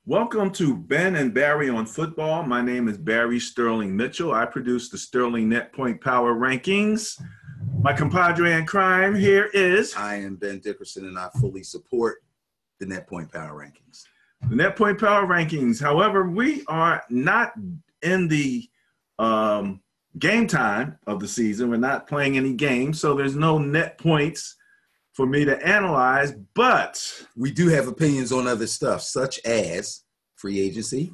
Welcome to Ben and Barry on Football. My name is Barry Sterling Mitchell. I produce the Sterling Net Point Power Rankings. My compadre in crime here is... I am Ben Dickerson, and I fully support the Net Point Power Rankings. The Net Point Power Rankings. However, we are not in the game time of the season. We're not playing any games, so there's no net points for me to analyze, but we do have opinions on other stuff, such as free agency,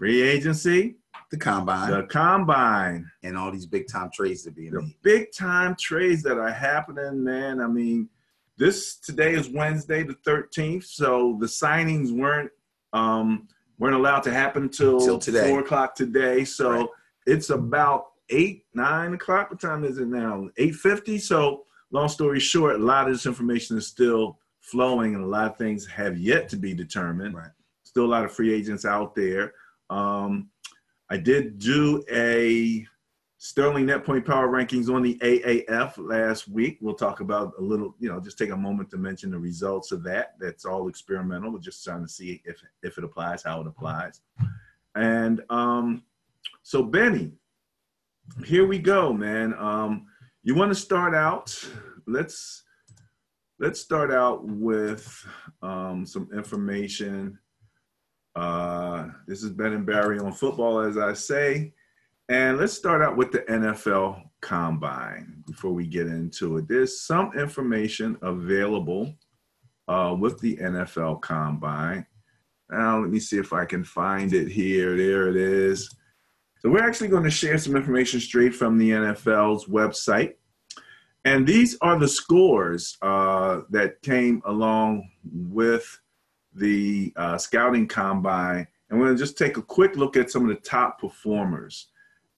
the combine, and all these big-time trades that are being made. Big-time trades that are happening, man. I mean, today is Wednesday the 13th, so the signings weren't allowed to happen until today. 4 o'clock today. So right. It's about 9 o'clock. What time is it now? 8:50. So long story short, a lot of this information is still flowing, and a lot of things have yet to be determined. Right. Still a lot of free agents out there. I did do a Sterling Net Point Power Rankings on the AAF last week. We'll talk about a little, just take a moment to mention the results of that. That's all experimental. We're just trying to see if it applies, how it applies. And so, Benny, here we go, man. You want to start out? Let's start out with some information. This is Ben and Barry on Football, as I say. And let's start out with the NFL Combine before we get into it. There's some information available with the NFL Combine. Now, let me see if I can find it here. There it is. So we're actually going to share some information straight from the NFL's website. And these are the scores that came along with the scouting combine. And we're going to just take a quick look at some of the top performers.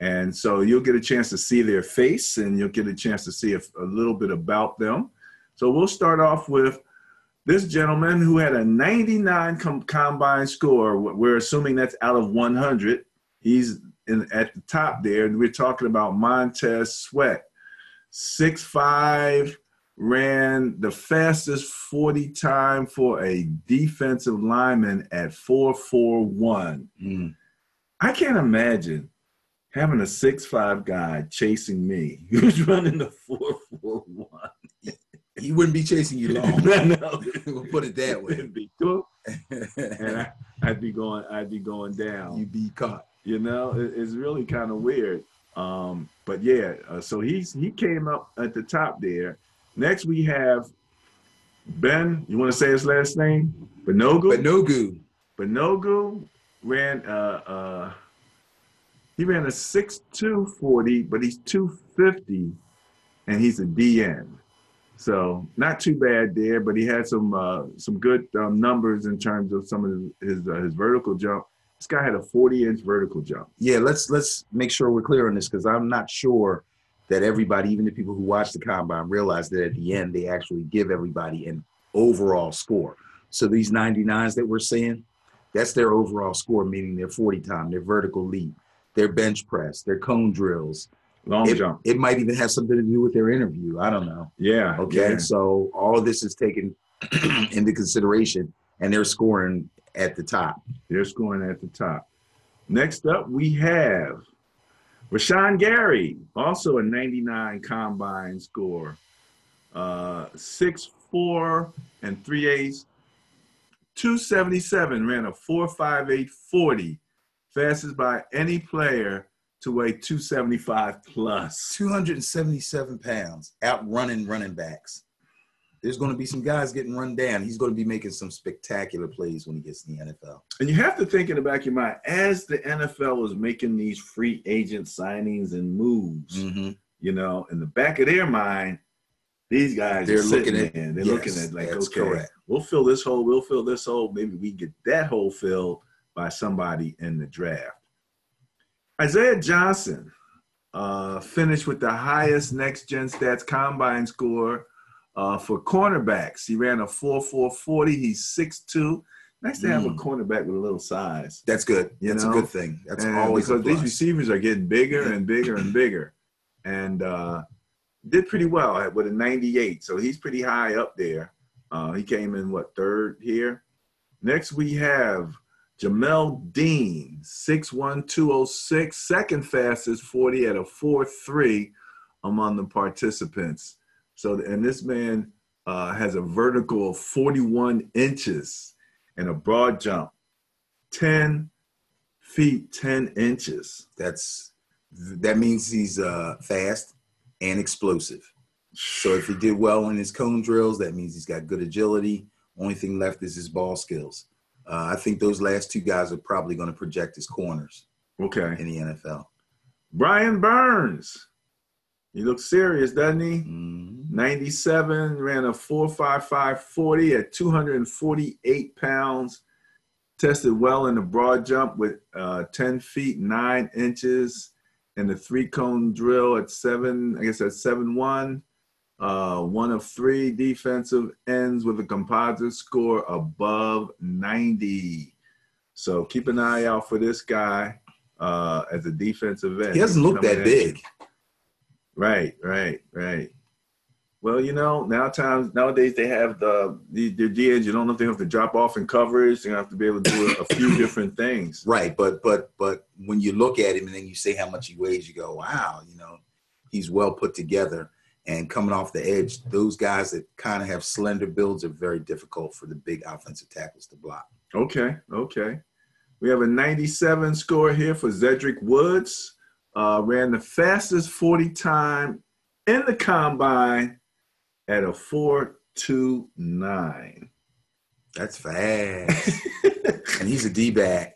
And so you'll get a chance to see their face, and you'll get a chance to see a little bit about them. So we'll start off with this gentleman who had a 99 combine score. We're assuming that's out of 100. He's at the top there. And we're talking about Montez Sweat. 6'5", ran the fastest 40 time for a defensive lineman at 4.41. I can't imagine having a 6'5" guy chasing me who's running the 4.41. He wouldn't be chasing you long. No. We'll put it that way. It'd be cool. And I'd be going down. You'd be caught. It's really kind of weird. But yeah, so he came up at the top there. Next we have Ben. You want to say his last name? Banogu ran he ran a 6'2" 40, but he's 250, and he's a DN. So not too bad there, but he had some good numbers in terms of some of his vertical jump. This guy had a 40-inch vertical jump. Yeah, let's make sure we're clear on this, because I'm not sure that everybody, even the people who watch the combine, realize that at the end they actually give everybody an overall score. So these 99s that we're seeing, that's their overall score, meaning their 40 time, their vertical leap, their bench press, their cone drills. Long jump. It might even have something to do with their interview. I don't know. Yeah. Okay. Yeah. So all of this is taken into consideration, and they're scoring at the top. Next up, we have Rashawn Gary, also a 99 combine score. 6'4" and 3/8, 277, ran a 4.58 40, fastest by any player to weigh 275 plus. 277 pounds, outrunning running backs. There's going to be some guys getting run down. He's going to be making some spectacular plays when he gets in the NFL. And you have to think in the back of your mind, as the NFL is making these free agent signings and moves, in the back of their mind, these guys are looking like, okay, correct. We'll fill this hole. Maybe we get that hole filled by somebody in the draft. Isaiah Johnson finished with the highest Next Gen Stats combine score for cornerbacks. He ran a 4.4 40. He's 6'2". Nice to have a cornerback with a little size. That's good. That's a good thing. That's always because these receivers are getting bigger and bigger and bigger. And did pretty well with a 98. So he's pretty high up there. He came in, third here? Next we have Jamel Dean, 6'1", 206, second fastest 40 at a 4.3 among the participants. So, and this man has a vertical of 41 inches and a broad jump, 10 feet, 10 inches. That means he's fast and explosive. So if he did well in his cone drills, that means he's got good agility. Only thing left is his ball skills. I think those last two guys are probably going to project as corners. Okay. In the NFL. Brian Burns. He looks serious, doesn't he? Mm-hmm. 97, ran a 4.55 40 at 248 pounds. Tested well in the broad jump with 10 feet, 9 inches. And the 3-cone drill at 7'1". 1 of 3 defensive ends with a composite score above 90. So keep an eye out for this guy as a defensive end. He doesn't look that big. Right. Well, nowadays they have the DNs. You don't know if they have to drop off in coverage. You have to be able to do a few different things. Right, but when you look at him and then you say how much he weighs, you go, wow, he's well put together. And coming off the edge, those guys that kind of have slender builds are very difficult for the big offensive tackles to block. Okay. We have a 97 score here for Zedric Woods. Ran the fastest 40 time in the combine at a 4.29. That's fast. And he's a D-back.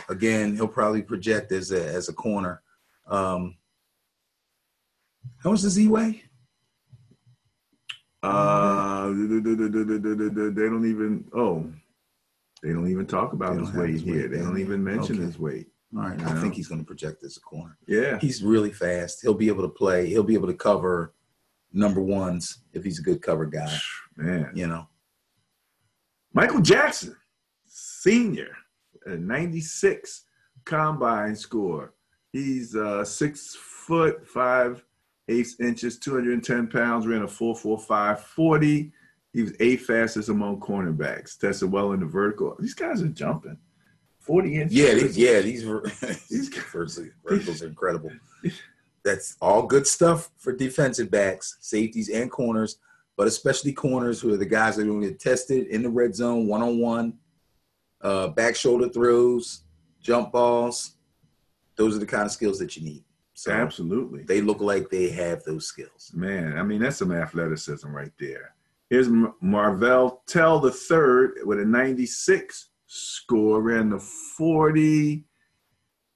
Again, he'll probably project as a corner. How much does he weigh? They don't even talk about his weight here. They don't even mention his weight. All right. I think he's going to project as a corner. Yeah. He's really fast. He'll be able to play. He'll be able to cover number ones if he's a good cover guy. Man. Michael Jackson, senior, a 96 combine score. He's 6 foot 5'8" 210 pounds, ran a 4.45 40. He was 8th fastest among cornerbacks. Tested well in the vertical. These guys are jumping. 40 inches. These verticals are incredible. That's all good stuff for defensive backs, safeties, and corners, but especially corners who are the guys that are going to get tested in the red zone, one-on-one, back shoulder throws, jump balls. Those are the kind of skills that you need. So absolutely. They look like they have those skills. Man, I mean, that's some athleticism right there. Here's Marvell Tell III with a 96 score, ran the 40.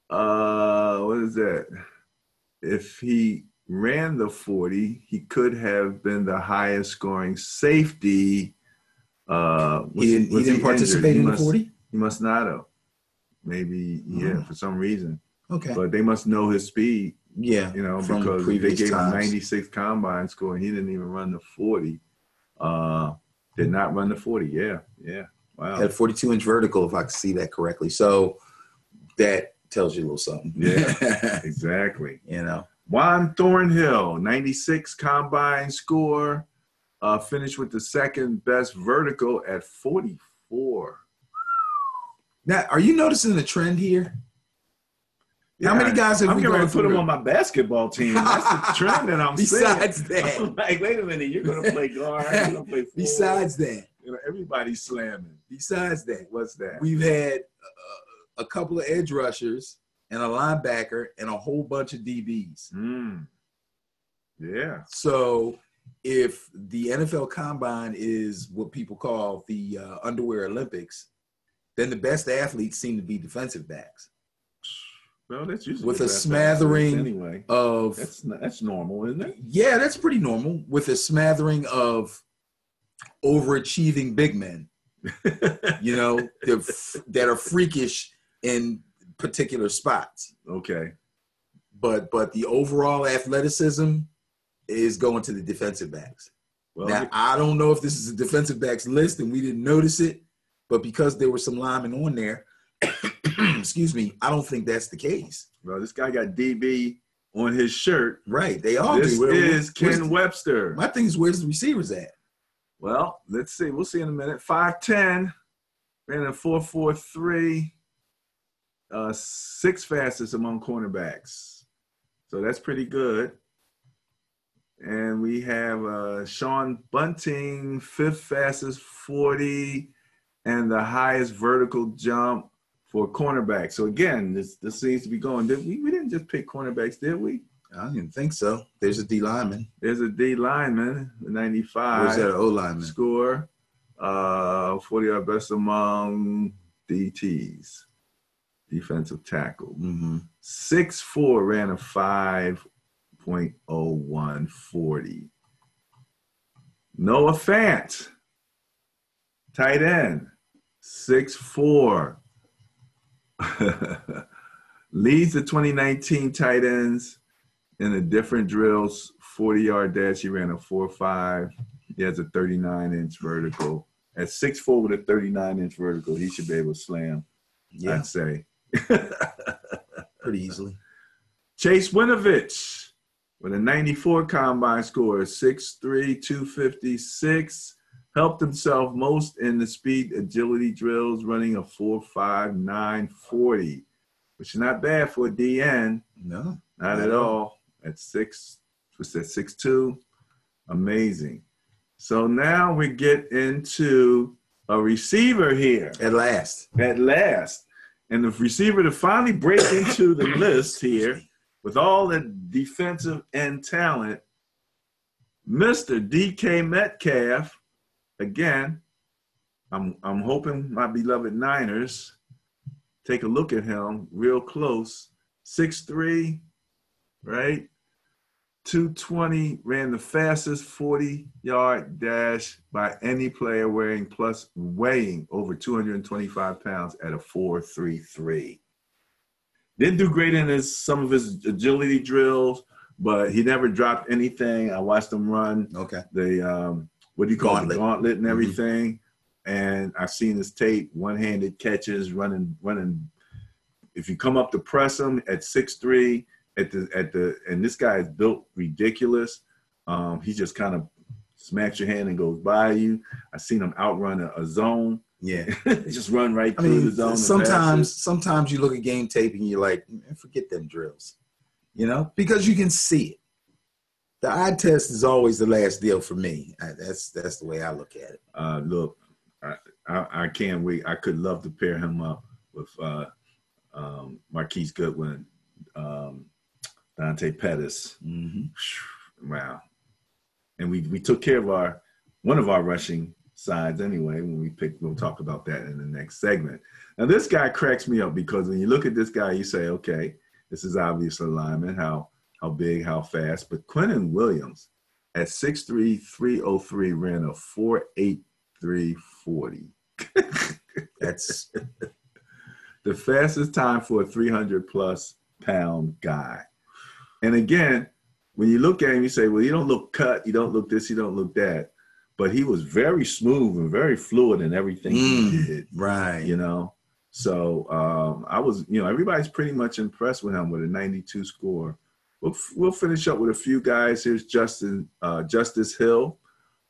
What is that? If he ran the 40, he could have been the highest scoring safety. He didn't participate in the 40? He must not have. Maybe, for some reason. Okay. But they must know his speed. Yeah. Because they gave him 96 combine score and he didn't even run the 40. Did not run the 40. Yeah. Wow. Had a 42-inch vertical, if I can see that correctly. So that tells you a little something. Yeah, exactly. Juan Thornhill, 96 combine score, finished with the second best vertical at 44. Now, are you noticing a trend here? Yeah, how many guys have we going to put him on my basketball team? That's the trend that I'm seeing. Besides that. I'm like, wait a minute, you're going to play guard, you're going to play forward. Besides that. Everybody's slamming. Besides that. What's that? We've had a couple of edge rushers and a linebacker and a whole bunch of DBs. Yeah. So if the NFL Combine is what people call the underwear Olympics, then the best athletes seem to be defensive backs. Well, that's usually with a smattering anyway. Of that's normal, isn't it? Yeah, that's pretty normal. With a smattering of overachieving big men, that are freakish in particular spots. Okay. But the overall athleticism is going to the defensive backs. Well, now, I don't know if this is a defensive backs list and we didn't notice it, but because there were some linemen on there, excuse me, I don't think that's the case. Well, this guy got DB on his shirt. Right. They all this do. This is Ken Webster. My thing is, where's the receivers at? Well, let's see. We'll see in a minute. 5'10", ran a 4.43, sixth fastest among cornerbacks. So that's pretty good. And we have Sean Bunting, fifth fastest 40, and the highest vertical jump for cornerback. So again, this seems to be going. We didn't just pick cornerbacks, did we? I didn't think so. There's a D lineman. There's a D lineman, 95. Where's that O lineman? Score, 40-yard best among DTs, defensive tackle. 6'4", ran a 5.0140. Noah Fant, tight end, 6'4". Leads the 2019 tight ends in the different drills. 40-yard dash, he ran a 4.5. He has a 39-inch vertical. At 6'4" with a 39-inch vertical, he should be able to slam, I'd say. Pretty easily. Chase Winovich with a 94 combine score, 6'3", 256. Helped himself most in the speed agility drills, running a 4.5, 9.40, which is not bad for a DN. No, not at all. At 6'2", amazing. So now we get into a receiver here. At last. And the receiver to finally break into the list here with all the defensive end talent, Mr. DK Metcalf. Again, I'm hoping my beloved Niners take a look at him real close. 6'3", right? 220, ran the fastest 40-yard dash by any player weighing over 225 pounds at a 4.33. Didn't do great in some of his agility drills, but he never dropped anything. I watched him run the what do you call it, gauntlet and everything. And I've seen his tape, one-handed catches, running. If you come up to press him at 6'3", and this guy is built ridiculous. He just kind of smacks your hand and goes by you. I've seen him outrun a zone. Yeah, just run right through the zone. Sometimes you look at game tape and you're like, man, forget them drills, because you can see it. The eye test is always the last deal for me. That's the way I look at it. Look, I can't wait. I could love to pair him up with Marquise Goodwin, Dante Pettis. Wow. And we took care of one of our rushing sides anyway when we picked. We'll talk about that in the next segment. Now this guy cracks me up because when you look at this guy, you say, okay, this is obviously a lineman. How big, how fast. But Quentin Williams at 6'3", 303 ran a 4.83 40. That's the fastest time for a 300-plus pound guy. And again, when you look at him, you say, well, you don't look cut, you don't look this, you don't look that. But he was very smooth and very fluid in everything he did. Right. So I was, everybody's pretty much impressed with him with a 92 score. We'll finish up with a few guys. Here's Justice Hill,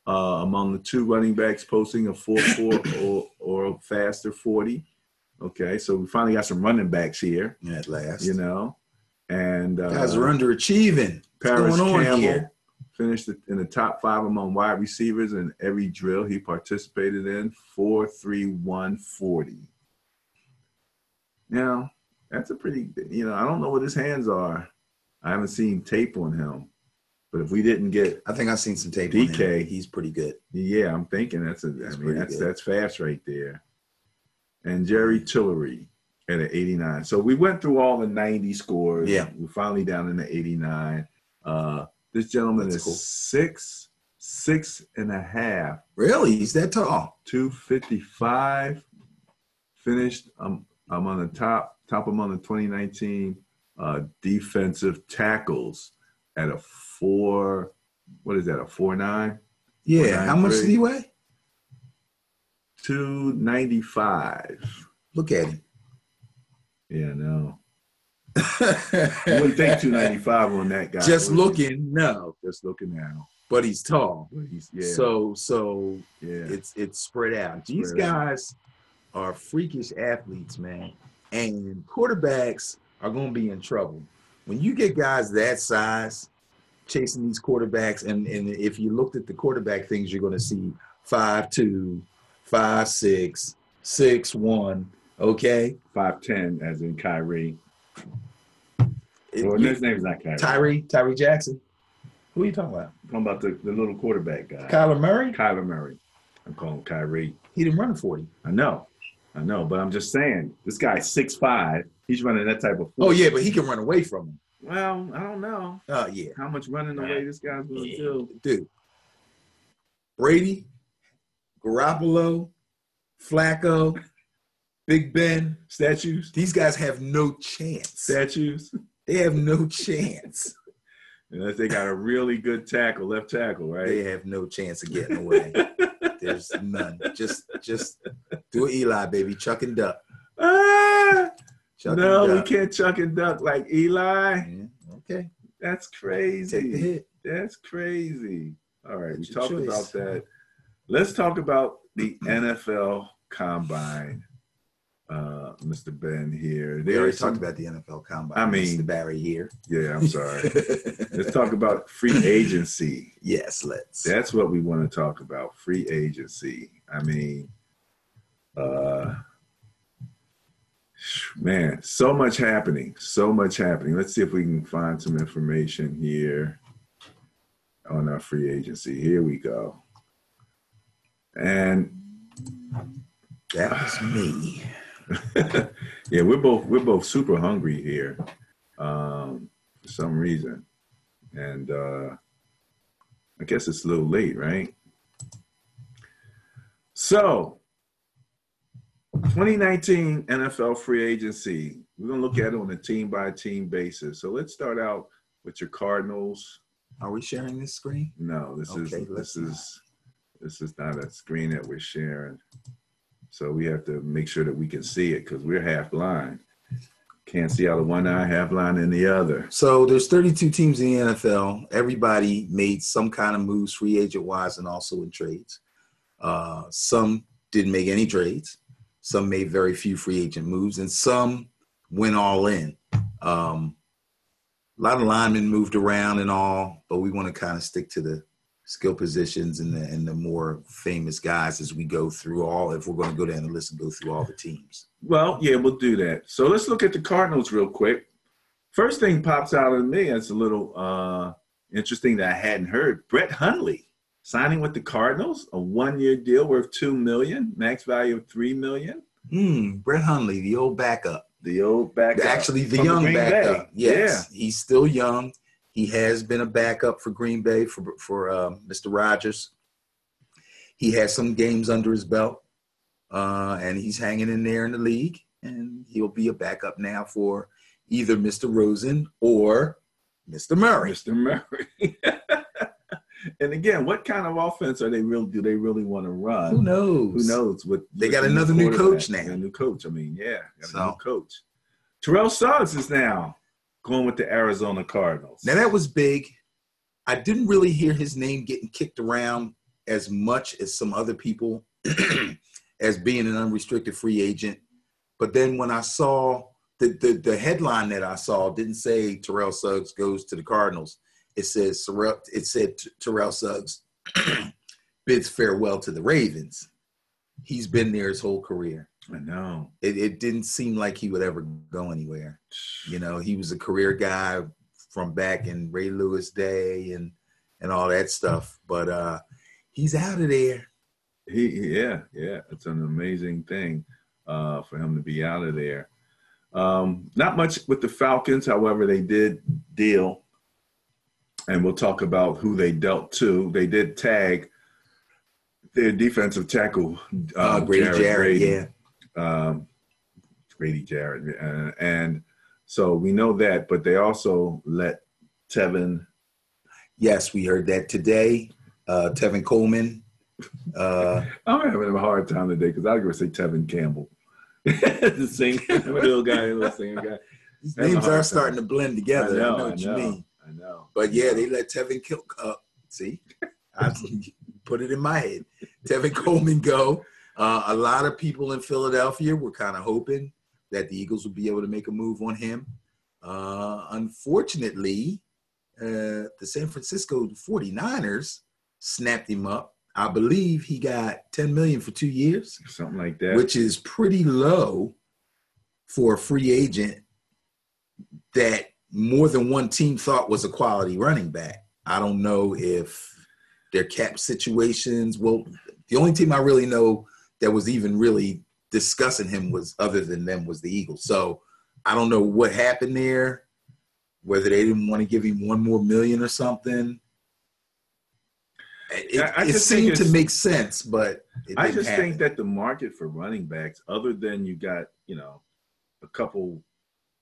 among the two running backs, posting a 4.4 or faster 40. Okay, so we finally got some running backs here. At last. And guys are underachieving. Paris Campbell finished in the top 5 among wide receivers in every drill he participated in, 4.31 40. Now, that's a pretty, I don't know what his hands are. I haven't seen tape on him. But if we didn't get I think I've seen some tape DK, on him. He's pretty good. Yeah, I'm thinking that's fast right there. And Jerry Tillery at an 89. So we went through all the 90 scores. Yeah. We're finally down in the 89. This gentleman is 6'6.5". Really? He's that tall? 255. Finished. I'm on the top among the 2019 defensive tackles at a 4. What is that? A 4.9? Yeah. How much did he weigh? 295. Look at him. Yeah, no. You wouldn't think 295 on that guy. Just looking, no. Just looking now. But he's tall. But he's, yeah. So yeah. It's spread out. These guys are freakish athletes, man. And quarterbacks are going to be in trouble. When you get guys that size chasing these quarterbacks, and if you looked at the quarterback things, you're going to see 5'2", 5'6", 6'1", okay? 5'10", as in Kyrie. Well, his name's not Kyrie. Tyree Jackson. Who are you talking about? I'm talking about the little quarterback guy. Kyler Murray? Kyler Murray. I'm calling him Kyrie. He didn't run a 40. I know, but I'm just saying, this guy's 6'5". He's running that type of 40. Oh, yeah, but he can run away from him. Well, I don't know. Yeah. How much running away this guy's going to do. Dude. Brady, Garoppolo, Flacco, Big Ben. Statues? These guys have no chance. Statues? They have no chance. Unless they got a really good tackle, left tackle, right? They have no chance of getting away. There's none. Just do Eli, baby. Chuck and duck. No, we can't chuck and duck like Eli. Yeah, okay. That's crazy. Take the hit. That's crazy. All right, we It's your talked choice. about that. Let's talk about the NFL Combine. Mr. Ben here. We already talked about the NFL Combine. I mean, Mr. Barry here. Yeah, I'm sorry. Let's talk about free agency. Yes, let's. That's what we want to talk about, free agency. I mean, man, so much happening. Let's see if we can find some information here on our free agency. Here we go. And that was me. Yeah, we're both super hungry here for some reason. And I guess it's a little late, right? So 2019 NFL free agency. We're going to look at it on a team-by-team basis. So let's start out with your Cardinals. Are we sharing this screen? No, this is not a screen that we're sharing. So we have to make sure that we can see it because we're half blind. Can't see out of one eye, half blind in the other. So there's 32 teams in the NFL. Everybody made some kind of moves, free agent-wise and also in trades. Some didn't make any trades. Some made very few free agent moves, and some went all in. A lot of linemen moved around and all, but we want to kind of stick to the skill positions and the more famous guys as we go through all, if we're going to go down the list and go through all the teams. Well, yeah, we'll do that. So let's look at the Cardinals real quick. First thing pops out at me as a little interesting that I hadn't heard. Brett Hundley signing with the Cardinals, a 1-year deal worth $2 million, max value of $3 million. Brett Hundley, the old backup. Actually, the young backup. Yes, yeah. He's still young. He has been a backup for Green Bay for Mr. Rodgers. He has some games under his belt, and he's hanging in there in the league. And he'll be a backup now for either Mr. Rosen or Mr. Murray. Mr. Murray. And again, what kind of offense do they really want to run? Who knows? They got another new coach now. A new coach. I mean, yeah, got a new coach. Terrell Suggs is now going with the Arizona Cardinals. Now, that was big. I didn't really hear his name getting kicked around as much as some other people as being an unrestricted free agent. But then when I saw the headline that I saw didn't say Terrell Suggs goes to the Cardinals. It said Terrell Suggs bids farewell to the Ravens. He's been there his whole career. I know. It didn't seem like he would ever go anywhere. You know, he was a career guy from back in Ray Lewis day and all that stuff. But he's out of there. Yeah. It's an amazing thing for him to be out of there. Not much with the Falcons. However, they did deal. And we'll talk about who they dealt to. They did tag their defensive tackle, Grady Jarrett, Grady Jarrett. And so we know that, but they also let Tevin. Yes, we heard that today. Tevin Coleman. I'm having a hard time today because I was going to say Tevin Campbell. The little singing guy. These names are starting to blend together. I know what you mean. I know. But yeah, they let Tevin see, I put it in my head. Tevin Coleman go. A lot of people in Philadelphia were kind of hoping that the Eagles would be able to make a move on him. Unfortunately, the San Francisco 49ers snapped him up. I believe he got $10 million for 2 years. Something like that. Which is pretty low for a free agent that more than one team thought was a quality running back. I don't know if their cap situations. Well, the only team I really know that was even really discussing him was other than them was the Eagles. So I don't know what happened there, whether they didn't want to give him $1 more million or something. It seemed to make sense, but I just think that the market for running backs, other than you got, a couple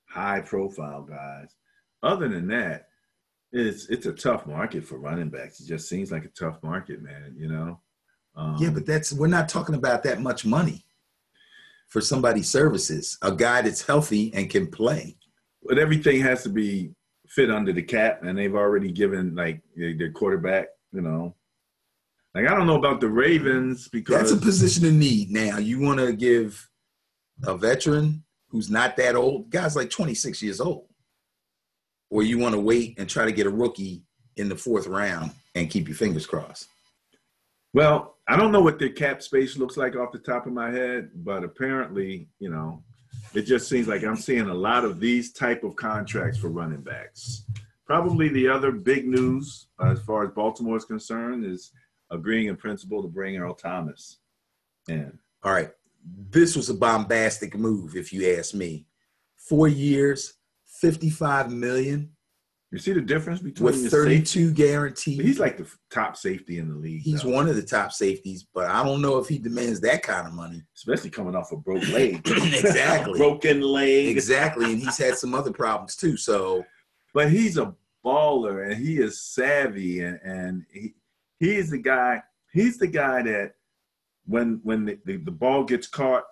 high-profile guys, other than that, it's a tough market for running backs. It just seems like a tough market, man. Yeah, but we're not talking about that much money for somebody's services. A guy that's healthy and can play. But everything has to be fit under the cap, and they've already given their quarterback. I don't know about the Ravens because that's a position of need. Now you want to give a veteran who's not that old, guy's like 26 years old, or you want to wait and try to get a rookie in the 4th round and keep your fingers crossed. Well, I don't know what their cap space looks like off the top of my head, but apparently, it just seems like I'm seeing a lot of these type of contracts for running backs. Probably the other big news as far as Baltimore is concerned is agreeing in principle to bring Earl Thomas in. All right. This was a bombastic move, if you ask me. 4 years, $55 million. You see the difference between with 32 guaranteed. He's like the top safety in the league. He's one of the top safeties, but I don't know if he demands that kind of money. Especially coming off a broke leg. Exactly. Broken leg. Exactly, and he's had some other problems too. So, but he's a baller and he is savvy and he's the guy. He's the guy that when the ball gets caught,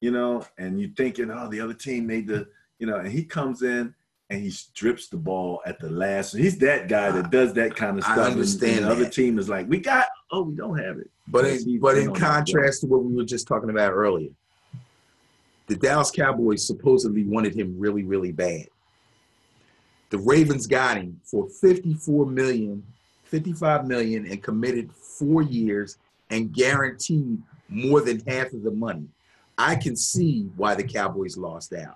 and you're thinking, oh, the other team made the, and he comes in and he strips the ball at the last. He's that guy that does that kind of stuff. I understand. And the other team is like, we don't have it. But in contrast to what we were just talking about earlier, the Dallas Cowboys supposedly wanted him really, really bad. The Ravens got him for $55 million and committed 4 years and guaranteed more than half of the money. I can see why the Cowboys lost out.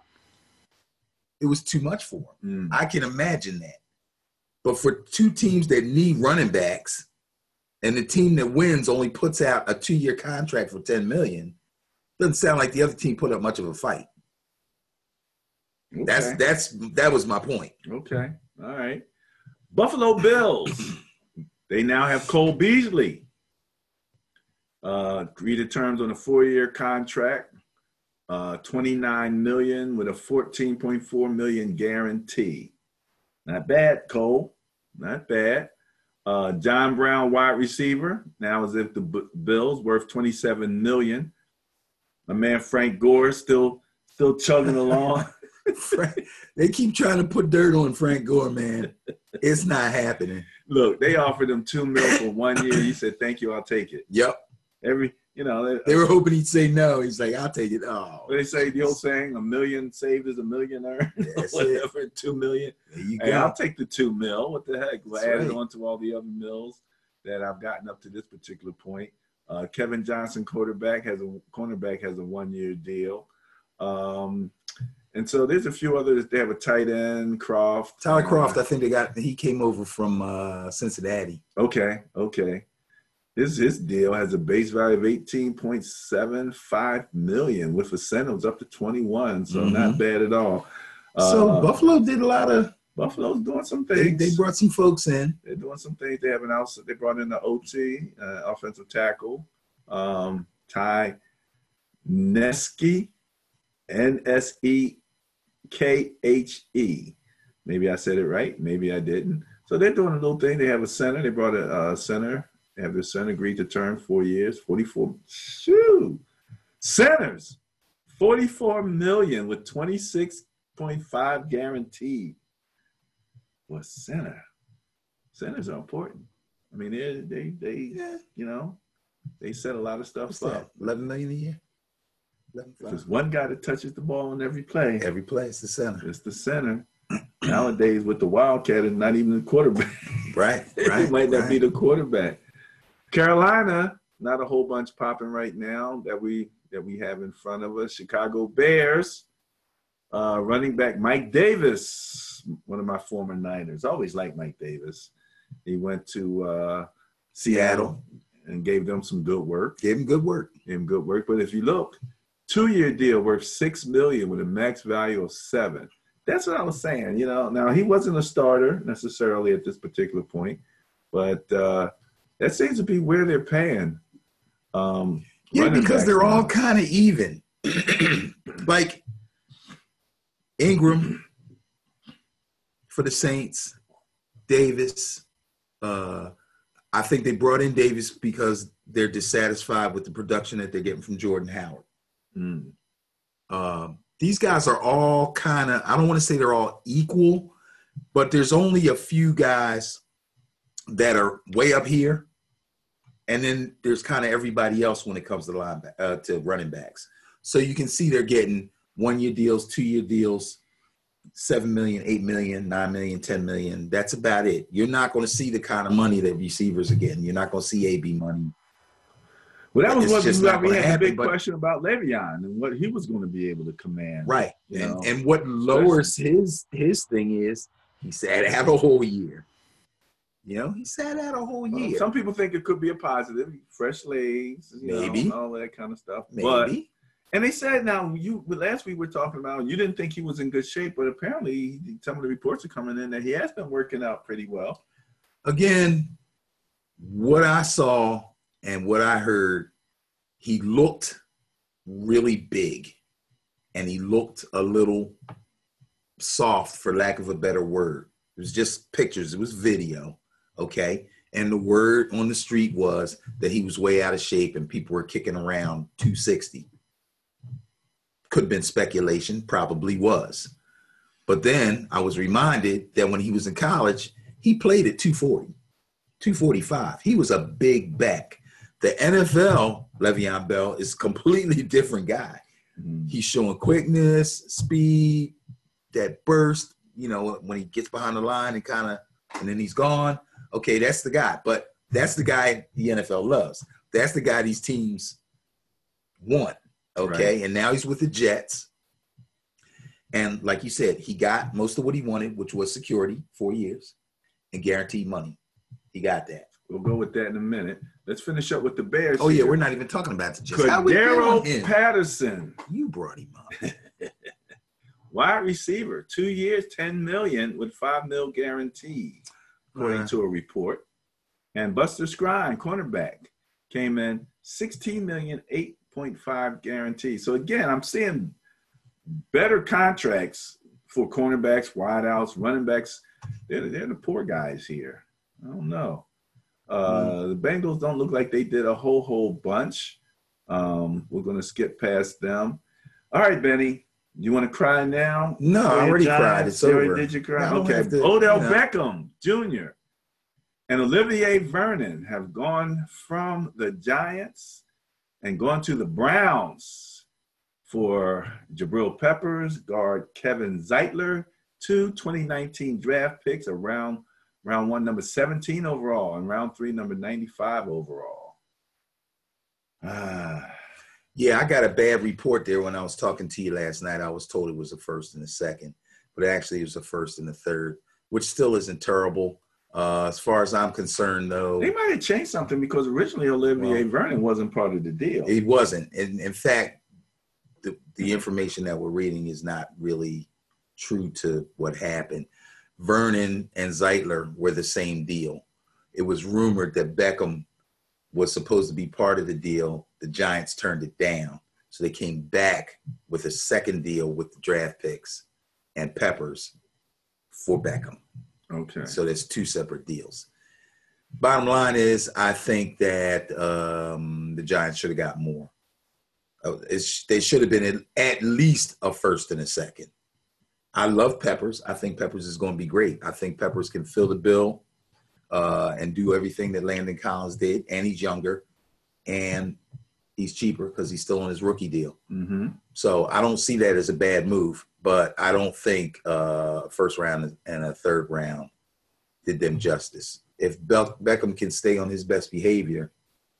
It was too much for him. I can imagine that. But for two teams that need running backs, and the team that wins only puts out a 2-year contract for $10 million, doesn't sound like the other team put up much of a fight. Okay. That was my point. Okay. All right. Buffalo Bills. They now have Cole Beasley. Agreed to terms on a 4-year contract. $29 million with a $14.4 million guarantee. Not bad, Cole. Not bad. John Brown, wide receiver. Now as if the Bills worth $27 million. My man Frank Gore still chugging along. They keep trying to put dirt on Frank Gore, man. It's not happening. Look, they offered him $2 million for 1 year. He said, "Thank you, I'll take it." Yep. They were hoping he'd say no. He's like, "I'll take it." Oh, they say the old saying, "A million saved is a million earned." Whatever, $2 million. There you go. Hey, I'll take the $2 million. What the heck? We'll add it on to all the other mills that I've gotten up to this particular point. Kevin Johnson, cornerback, has a 1-year deal. And so there's a few others. They have a tight end, Croft. Tyler Croft, I think he came over from Cincinnati. Okay. His deal has a base value of $18.75 million with incentives up to 21, so not bad at all. So Buffalo did a lot of. Buffalo's doing some things. They brought some folks in. They're doing some things. They have they brought in the OT, offensive tackle, Ty Nsekhe, Nsekhe. Maybe I said it right. Maybe I didn't. So they're doing a little thing. They have a center. They brought a center. They have the center agreed to term 4 years, 44. Centers, $44 million with 26.5 guaranteed. For center. Centers are important. I mean, they they set a lot of stuff What's up. that? 11 million a year. There's one guy that touches the ball on every play. Every play, it's the center. It's the center. Nowadays, with the Wildcat, it's not even the quarterback. Right. It might not be the quarterback. Carolina, not a whole bunch popping right now that we have in front of us. Chicago Bears, running back Mike Davis, one of my former Niners. I always liked Mike Davis. He went to Seattle and gave them some good work. Gave him good work. But if you look, 2-year deal worth $6 million with a max value of $7 million. That's what I was saying. Now he wasn't a starter necessarily at this particular point, but that seems to be where they're paying. Because they're all kind of even. Like Ingram for the Saints, Davis. I think they brought in Davis because they're dissatisfied with the production that they're getting from Jordan Howard. These guys are all kind of, I don't want to say they're all equal, but there's only a few guys that are way up here. And then there's kind of everybody else when it comes to to running backs. So you can see they're getting 1-year deals, 2-year deals, $7 million, $8 million, $9 million, $10 million. That's about it. You're not going to see the kind of money that receivers are getting. You're not going to see AB money. Well, that was what we had a big question about Le'Veon and what he was going to be able to command. Right. And what lowers his thing is he sat out a whole year. He sat out a whole year. Some people think it could be a positive, fresh legs, maybe all that kind of stuff. Maybe. And they said now last week we were talking about you didn't think he was in good shape, but apparently some of the reports are coming in that he has been working out pretty well. Again, what I saw and what I heard, he looked really big and he looked a little soft, for lack of a better word. It was just pictures. It was video. Okay. And the word on the street was that he was way out of shape and people were kicking around 260. Could have been speculation, probably was. But then I was reminded that when he was in college, he played at 240, 245. He was a big back. The NFL, Le'Veon Bell, is a completely different guy. He's showing quickness, speed, that burst, when he gets behind the line and then he's gone. Okay, that's the guy. But that's the guy the NFL loves. That's the guy these teams want. Okay, right. And now he's with the Jets. And like you said, he got most of what he wanted, which was security, 4 years, and guaranteed money. He got that. We'll go with that in a minute. Let's finish up with the Bears. Oh, yeah, we're not even talking about the Jets. Cordero Patterson. You brought him up. Wide receiver, 2 years, $10 million with $5 million guaranteed, according to a report. And Buster Skrine, cornerback, came in $16 million, 8.5 guaranteed. So again, I'm seeing better contracts for cornerbacks, wideouts, running backs. They're the poor guys here. I don't know. The Bengals don't look like they did a whole bunch. We're going to skip past them. All right, Benny. You want to cry now? No, I already cried. It's over. Did you cry? Okay. Odell Beckham Jr. and Olivier Vernon have gone from the Giants and gone to the Browns for Jabril Peppers, guard Kevin Zeitler, 2 2019 draft picks, round 1, number 17 overall, and round 3, number 95 overall. Yeah, I got a bad report there when I was talking to you last night. I was told it was the first and the second, but actually it was the first and the third, which still isn't terrible. As far as I'm concerned, though. They might have changed something because originally Olivier Vernon wasn't part of the deal. He wasn't. And in fact, the information that we're reading is not really true to what happened. Vernon and Zeitler were the same deal. It was rumored that Beckham was supposed to be part of the deal. The Giants turned it down. So they came back with a second deal with the draft picks and Peppers for Beckham. Okay. So there's 2 separate deals. Bottom line is, I think that the Giants should have got more. They should have been at least a first and a second. I love Peppers. I think Peppers is going to be great. I think Peppers can fill the bill and do everything that Landon Collins did, and he's younger. and he's cheaper because he's still on his rookie deal. Mm-hmm. So I don't see that as a bad move, but I don't think first round and a third round did them justice. If Beckham can stay on his best behavior,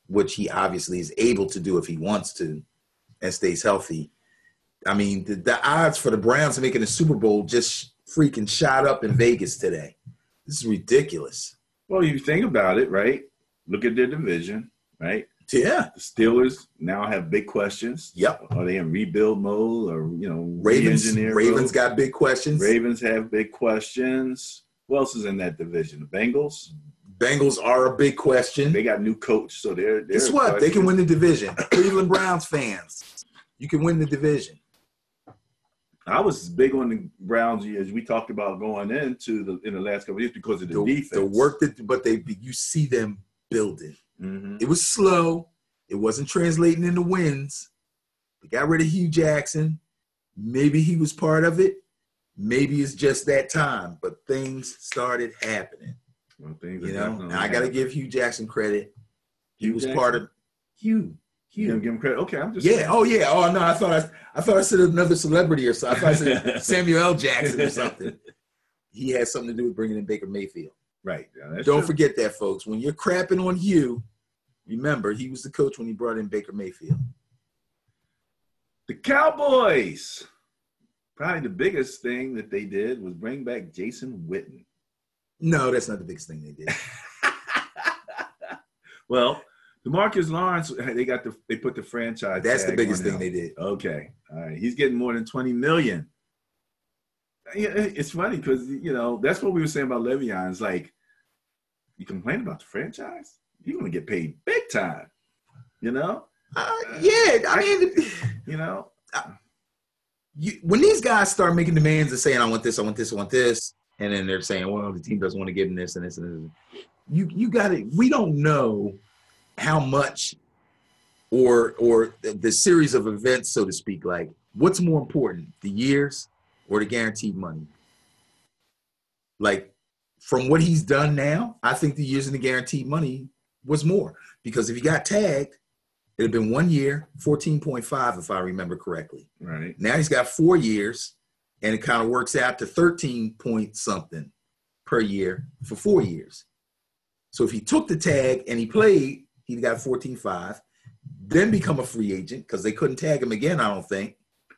which he obviously is able to do if he wants to, and stays healthy, I mean, the odds for the Browns making the Super Bowl just freaking shot up in Vegas today. This is ridiculous. Well, you think about it, right? Look at their division, right? Yeah. The Steelers now have big questions. Yep. Are they in rebuild mode or, Ravens mode? got big questions. Ravens have big questions. Who else is in that division? The Bengals? Bengals are a big question. They got a new coach, so they're guess what? They can win the division. Cleveland Browns fans, you can win the division. I was big on the Browns as we talked about going into in the last couple of years because of the defense. The work but you see them building. Mm-hmm. It was slow. It wasn't translating into wins. They got rid of Hugh Jackson. Maybe he was part of it. Maybe it's just that time. But things started happening. Well, things and I got to give Hugh Jackson credit. He was Jackson? part of Hugh. You don't give him credit? Okay, I'm just saying. Oh yeah. Oh no, I thought I said another celebrity or something. I thought I said Samuel L. Jackson or something. He had something to do with bringing in Baker Mayfield. Right. Yeah, don't forget that, folks. When you're crapping on Hugh, remember he was the coach when he brought in Baker Mayfield. The Cowboys. Probably the biggest thing that they did was bring back Jason Witten. No, that's not the biggest thing they did. Well, DeMarcus Lawrence, they put the franchise. That's the biggest thing they did. Okay, all right. He's getting more than $20 million. It's funny because that's what we were saying about Le'Veon. It's like you complain about the franchise, you're gonna get paid big time. Yeah, I mean, when these guys start making demands and saying, "I want this, I want this, I want this," and then they're saying, "Well, the team doesn't want to give them this and this and this," you got it. We don't know how much or the series of events, so to speak, like what's more important, the years or the guaranteed money? Like from what he's done now, I think the years and the guaranteed money was more because if he got tagged, it had been 1 year, 14.5, if I remember correctly. Right. Now he's got 4 years and it kind of works out to 13 point something per year for 4 years. So if he took the tag and he played, he got 14.5, then become a free agent because they couldn't tag him again, I don't think.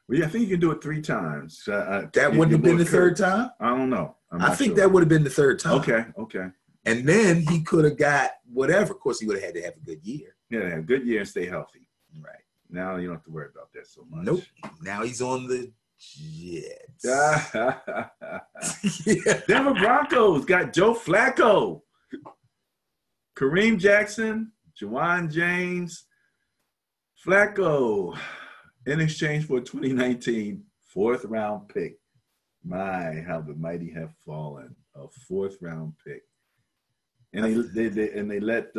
Well, yeah, I think you can do it 3 times. That wouldn't have been the third time? I don't know. I think that would have been the third time. Okay. And then he could have got whatever. Of course, he would have had to have a good year. Yeah, have a good year and stay healthy. Right. Now you don't have to worry about that so much. Nope. Now he's on the Jets. Yeah. Denver Broncos got Joe Flacco, Kareem Jackson, Jawan James, Flacco in exchange for a 2019 4th-round pick. My, how the mighty have fallen. A 4th-round pick. And they let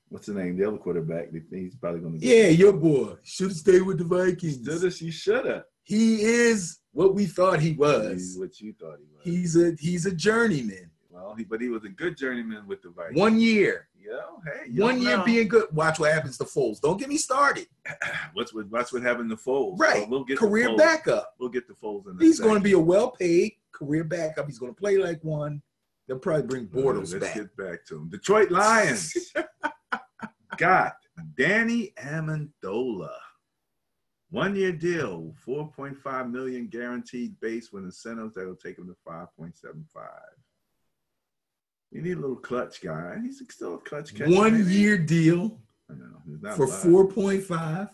what's the name? The other quarterback. He's probably going to. Yeah, your boy should have stayed with the Vikings. He should have. He is what we thought he was. He's what you thought he was. He's a journeyman. Well, he was a good journeyman with the Vikings. 1 year. Yeah, hey. 1 year being good. Watch what happens to Foles. Don't get me started. Watch what happened to Foles. Right. Well, we'll get career backup. We'll get the Foles in. He's going to be a well-paid career backup. He's going to play like one. They'll probably bring Bortles back. Let's get back to him. Detroit Lions got Danny Amendola. 1 year deal, $4.5 million guaranteed base with incentives that will take him to 5.75. You need a little clutch guy. He's still a clutch catcher. 1 year deal for 4.5.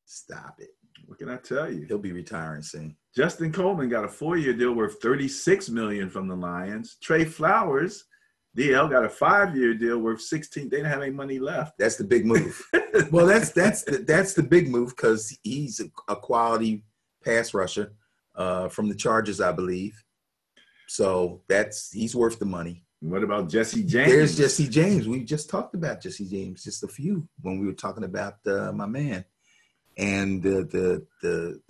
Stop it. What can I tell you? He'll be retiring soon. Justin Coleman got a 4-year deal worth $36 million from the Lions. Trey Flowers, DL, got a 5-year deal worth $16. They didn't have any money left. That's the big move. Well, that's the big move because he's a quality pass rusher from the Chargers, I believe. So he's worth the money. What about Jesse James? There's Jesse James. We just talked about Jesse James, just a few when we were talking about my man and the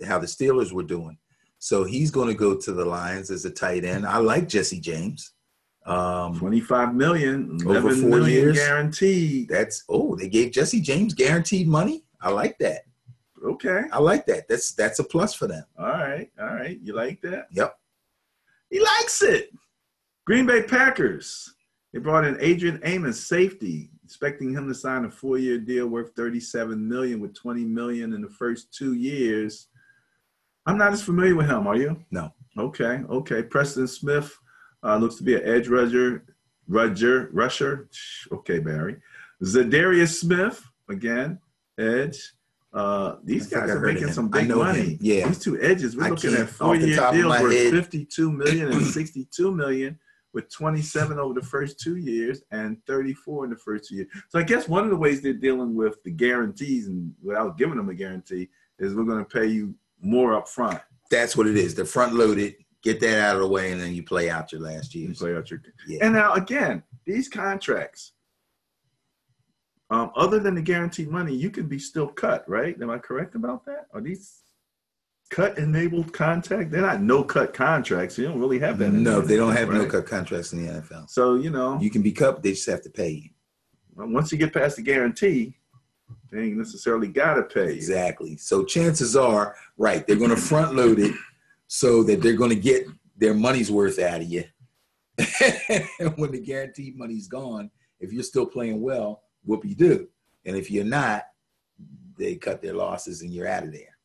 how the Steelers were doing. So he's going to go to the Lions as a tight end. I like Jesse James. $25 million, over 11 4 million years. guaranteed. They gave Jesse James guaranteed money. I like that. Okay. I like that. That's a plus for them. All right. You like that? Yep. He likes it. Green Bay Packers. They brought in Adrian Amos, safety, expecting him to sign a 4-year deal worth $37 million with $20 million in the first 2 years. I'm not as familiar with him. Are you? No. Okay. Preston Smith looks to be an edge rusher. Okay, Barry. Zadarius Smith, again, edge. These guys are making some big money. Yeah. These two edges, we're looking at off the 4-year top of deals my worth head. $52 million and $62 million with 27 over the first 2 years and 34 in the first 2 years. So I guess one of the ways they're dealing with the guarantees and without giving them a guarantee is we're going to pay you more up front. That's what it is. They're front loaded. Get that out of the way, and then you play out your last year. Yeah. And now, again, these contracts, other than the guaranteed money, you can be still cut, right? Am I correct about that? Are these cut-enabled contracts? They're not no-cut contracts. You don't really have that. No, they don't have no-cut contracts in the NFL. So, you can be cut, they just have to pay you. Once you get past the guarantee, they ain't necessarily got to pay you. Exactly. So chances are, right, they're going to front load it so that they're going to get their money's worth out of you. And when the guaranteed money's gone, if you're still playing well, whoop-you-do. And if you're not, they cut their losses and you're out of there.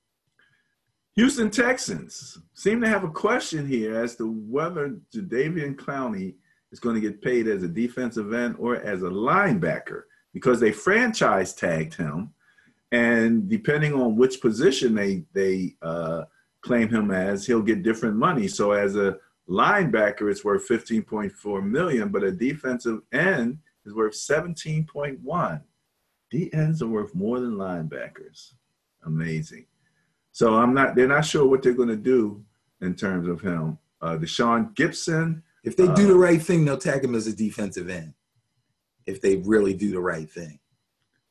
Houston Texans seem to have a question here as to whether Jadeveon Clowney is going to get paid as a defensive end or as a linebacker because they franchise tagged him. And depending on which position they claim him as, he'll get different money. So as a linebacker, it's worth $15.4 million, but a defensive end is worth $17.1. The ends are worth more than linebackers. Amazing. So they're not sure what they're going to do in terms of him. Deshaun Gibson. If they do the right thing, they'll tag him as a defensive end. If they really do the right thing.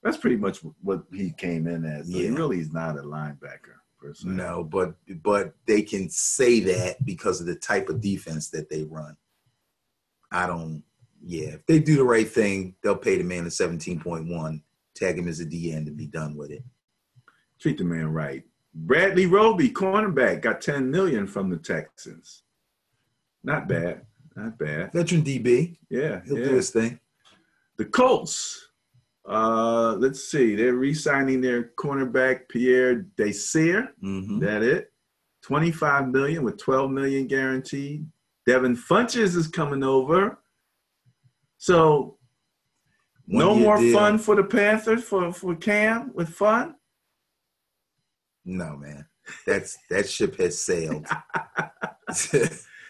That's pretty much what he came in as. Yeah. He really is not a linebacker per se. No, but they can say that because of the type of defense that they run. If they do the right thing, they'll pay the man the 17.1, tag him as a D end and be done with it. Treat the man right. Bradley Roby, cornerback, got $10 million from the Texans. Not bad. Veteran DB. Yeah. He'll do his thing. The Colts, let's see. They're re-signing their cornerback, Pierre Desir. Mm-hmm. That it. $25 million with $12 million guaranteed. Devin Funches is coming over. So no more fun for the Panthers for Cam with fun? No, man. That ship has sailed.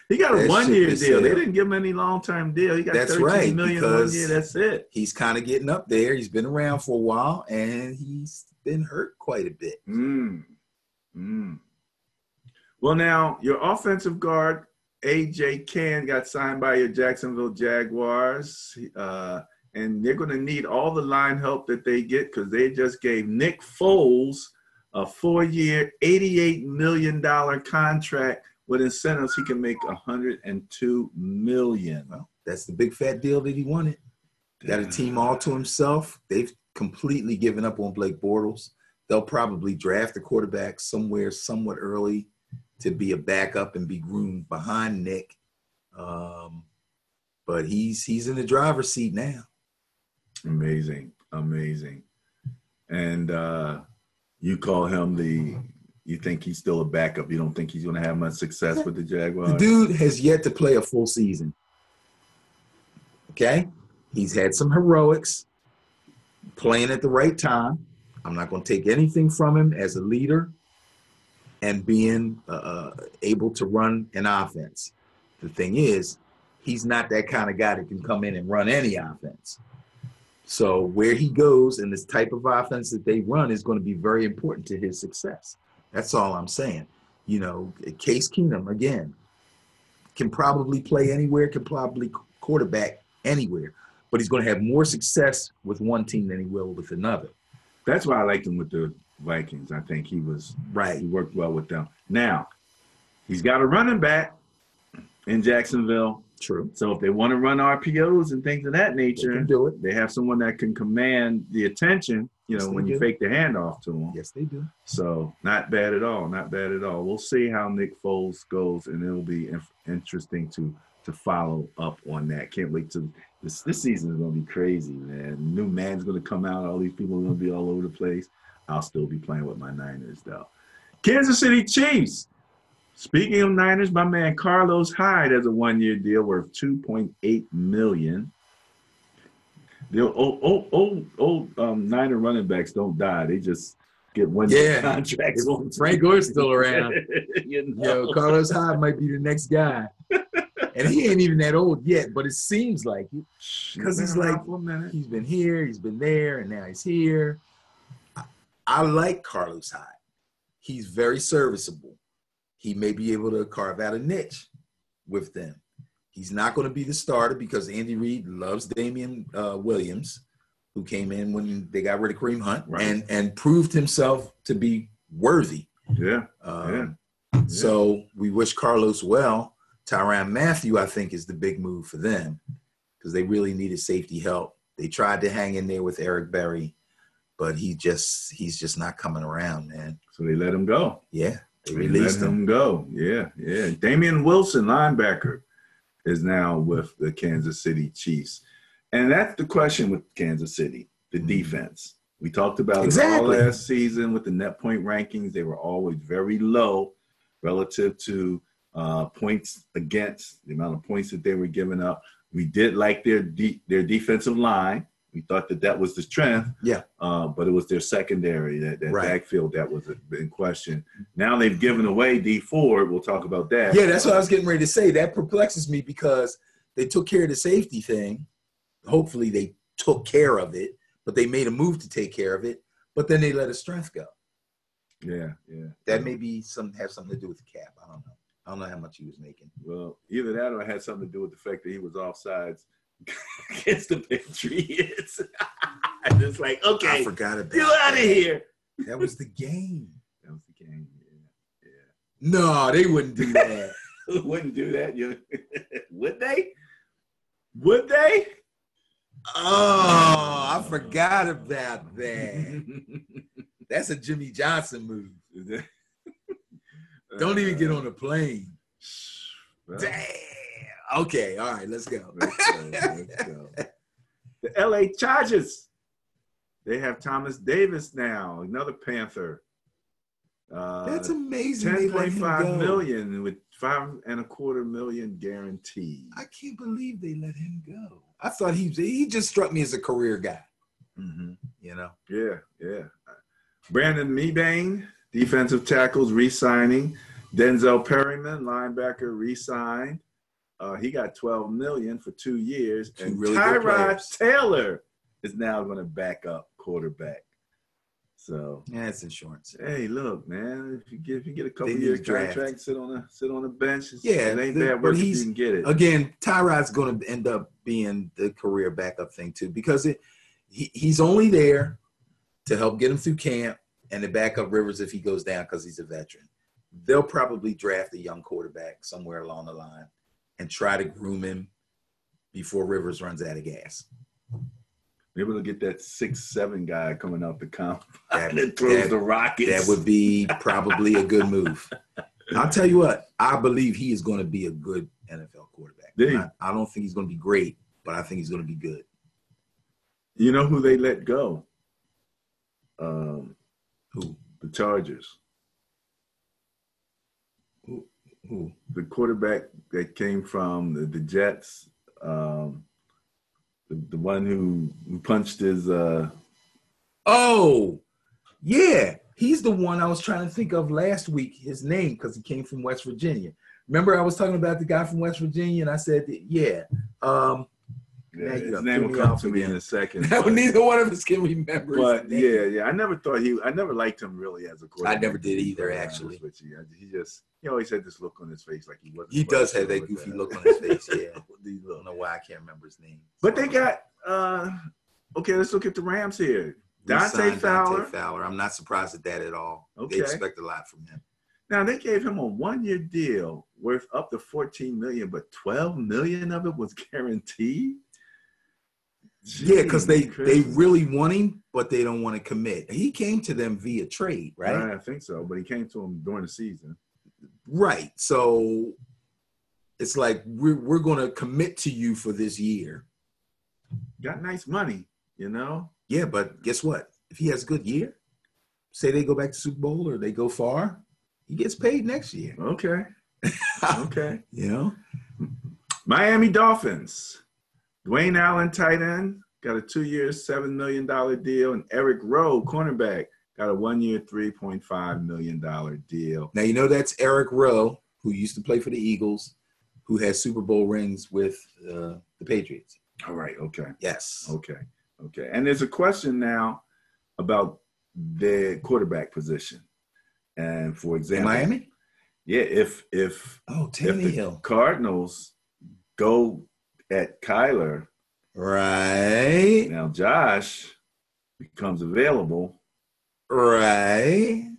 He got a 1-year deal. Sailed. They didn't give him any long-term deal. He got $13 million 1 year. That's it. He's kind of getting up there. He's been around for a while, and he's been hurt quite a bit. Well, now, your offensive guard, A.J. Cann, got signed by your Jacksonville Jaguars, and they're going to need all the line help that they get because they just gave Nick Foles a 4-year, $88 million contract with incentives. He can make $102 million. Well, that's the big fat deal that he wanted. Got a team all to himself. They've completely given up on Blake Bortles. They'll probably draft a quarterback somewhere somewhat early to be a backup and be groomed behind Nick. But he's in the driver's seat now. Amazing. And you call him you think he's still a backup. You don't think he's going to have much success with the Jaguars? The dude has yet to play a full season. Okay? He's had some heroics, playing at the right time. I'm not going to take anything from him as a leader and being able to run an offense. The thing is, he's not that kind of guy that can come in and run any offense. So where he goes and this type of offense that they run is going to be very important to his success. That's all I'm saying. Case Keenum, again, can probably play anywhere, can probably quarterback anywhere, but he's going to have more success with one team than he will with another. That's why I liked him with the Vikings. I think he was right. He worked well with them. Now, he's got a running back in Jacksonville. True. So if they want to run RPOs and things of that nature, They can do it. they have someone that can command the attention, Yes, when they you do. fake the handoff to them. Yes, they do. So not bad at all. Not bad at all. We'll see how Nick Foles goes, and it'll be interesting to follow up on that. Can't wait to this season is going to be crazy, man. New man's going to come out. All these people are going to be all over the place. I'll still be playing with my Niners, though. Kansas City Chiefs. Speaking of Niners, my man Carlos Hyde has a one-year deal worth $2.8 million. The old Niner running backs don't die. They just get one-year contracts. Frank Gore's still around. Carlos Hyde might be the next guy. And he ain't even that old yet, but it seems like it. Because he's like, he's been here, he's been there, and now he's here. I like Carlos Hyde. He's very serviceable. He may be able to carve out a niche with them. He's not going to be the starter because Andy Reid loves Damian Williams, who came in when they got rid of Kareem Hunt, right, and proved himself to be worthy. Yeah. So we wish Carlos well. Tyrann Mathieu, I think, is the big move for them because they really needed safety help. They tried to hang in there with Eric Berry, but he's just not coming around, man. So they let him go. Yeah, they released him. Go. Yeah. Damian Wilson, linebacker, is now with the Kansas City Chiefs. And that's the question with Kansas City, the defense. We talked about it all last season with the net point rankings. They were always very low relative to points against, the amount of points that they were giving up. We did like their defensive line. We thought that was the strength. Yeah. But it was their secondary, that backfield that was in question. Now they've given away D Ford. We'll talk about that. Yeah, that's what I was getting ready to say. That perplexes me because they took care of the safety thing. Hopefully they took care of it, but they made a move to take care of it. But then they let his strength go. Yeah. That may be have something to do with the cap. I don't know. I don't know how much he was making. Well, either that or it had something to do with the fact that he was offsides against the Patriots. It's like, okay, I forgot about you out of here. That was the game. That was the game. Yeah. No, they wouldn't do that. Wouldn't do that. Would they? Would they? Oh, I forgot about that. That's a Jimmy Johnson move. Don't even get on a plane. Well, damn. Okay, all right, let's go. Let's go. The LA Chargers. They have Thomas Davis now, another Panther. That's amazing. $10.5 million with $5.25 million guaranteed. I can't believe they let him go. I thought he just struck me as a career guy. Mm-hmm. Yeah. Brandon Mebane, defensive tackles, re-signing. Denzel Perryman, linebacker, re-signed. He got $12 million for 2 years. And really Tyrod Taylor is now going to back up quarterback. So yeah, it's insurance. Hey, look, man, if you get a couple years contract, sit on a bench. It ain't bad work if you can get it. Again, Tyrod's going to end up being the career backup thing too, because he's only there to help get him through camp and to back up Rivers if he goes down because he's a veteran. They'll probably draft a young quarterback somewhere along the line and try to groom him before Rivers runs out of gas. Maybe they'll get that 6'7" guy coming out the combine that throws the rockets. That would be probably a good move. I'll tell you what, I believe he is going to be a good NFL quarterback. I don't think he's going to be great, but I think he's going to be good. You know who they let go? Who? The Chargers. Who? The quarterback that came from the Jets. The one who punched his Oh, yeah. He's the one I was trying to think of last week, his name, because he came from West Virginia. Remember I was talking about the guy from West Virginia, and I said, yeah. His name will come to me in a second. Neither one of us can remember. But yeah. I never liked him really as a quarterback. I never did either, actually. He always had this look on his face like he wasn't. He does have that goofy look on his face, yeah. I don't know why I can't remember his name. But they got okay, let's look at the Rams here. Dante Fowler. I'm not surprised at that at all. Okay. They expect a lot from him. Now they gave him a 1-year deal worth up to $14 million, but $12 million of it was guaranteed. Yeah, because they really want him, but they don't want to commit. He came to them via trade, right? I think so, but he came to them during the season. Right. So it's like we're going to commit to you for this year. Got nice money, you know? Yeah, but guess what? If he has a good year, say they go back to Super Bowl or they go far, he gets paid next year. Okay. Okay. You know? Miami Dolphins. Dwayne Allen, tight end, got a 2-year, $7 million deal. And Eric Rowe, cornerback, got a 1-year, $3.5 million deal. Now, you know that's Eric Rowe, who used to play for the Eagles, who has Super Bowl rings with the Patriots. All right. Okay. Yes. Okay. Okay. And there's a question now about the quarterback position. And for example, in Miami? Yeah, if Tannehill. the Cardinals go at Kyler, right? Now Josh becomes available, right?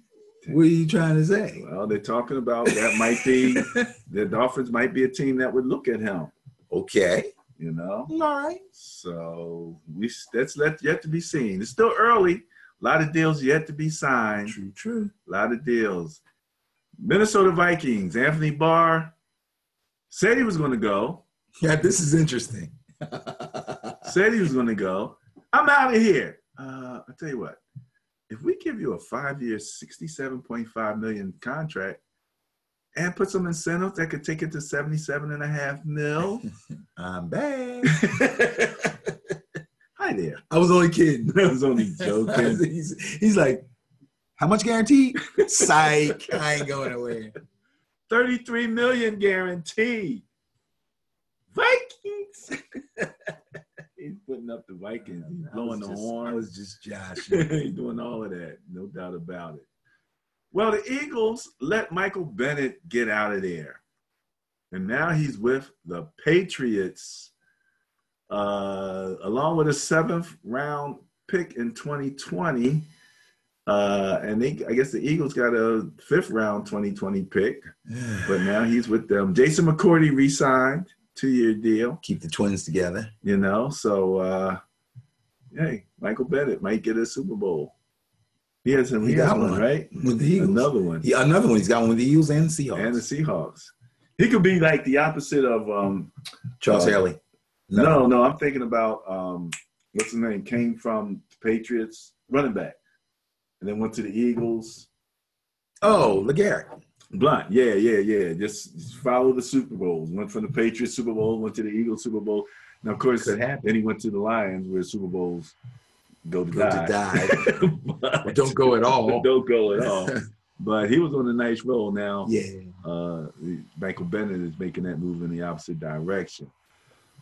What are you trying to say? Well, they're talking about that might be the Dolphins might be a team that would look at him. Okay, you know. All right. So that's yet to be seen. It's still early. A lot of deals yet to be signed. True. A lot of deals. Minnesota Vikings, Anthony Barr said he was going to go. Yeah, this is interesting. Said he was going to go. I'm out of here. I'll tell you what. If we give you a 5-year, $67.5 million contract and put some incentives that could take it to $77.5 million. I'm back. Hi there. I was only kidding. I was only joking. He's like, how much guaranteed? Psych. I ain't going nowhere. $33 million guaranteed. Vikings. He's putting up the Vikings. He's blowing the horn. I was just joshing. He's doing all of that. No doubt about it. Well, the Eagles let Michael Bennett get out of there. And now he's with the Patriots, along with a 7th-round pick in 2020. And I guess the Eagles got a 5th-round 2020 pick. But now he's with them. Jason McCourty re-signed. 2-year deal. Keep the twins together. You know, so, hey, Michael Bennett might get a Super Bowl. He has one, right? With the Eagles. Another one. Another one. He's got one with the Eagles and the Seahawks. And the Seahawks. He could be like the opposite of Charles Haley. No, I'm thinking about, what's his name? Came from the Patriots, running back. And then went to the Eagles. Oh, LeGarrette. Blunt, yeah. Just follow the Super Bowls. Went from the Patriots Super Bowl, went to the Eagles Super Bowl. Now, of course, then he went to the Lions, where Super Bowls go to die. But don't go at all. Don't go at all. But he was on a nice roll now. Yeah. Michael Bennett is making that move in the opposite direction.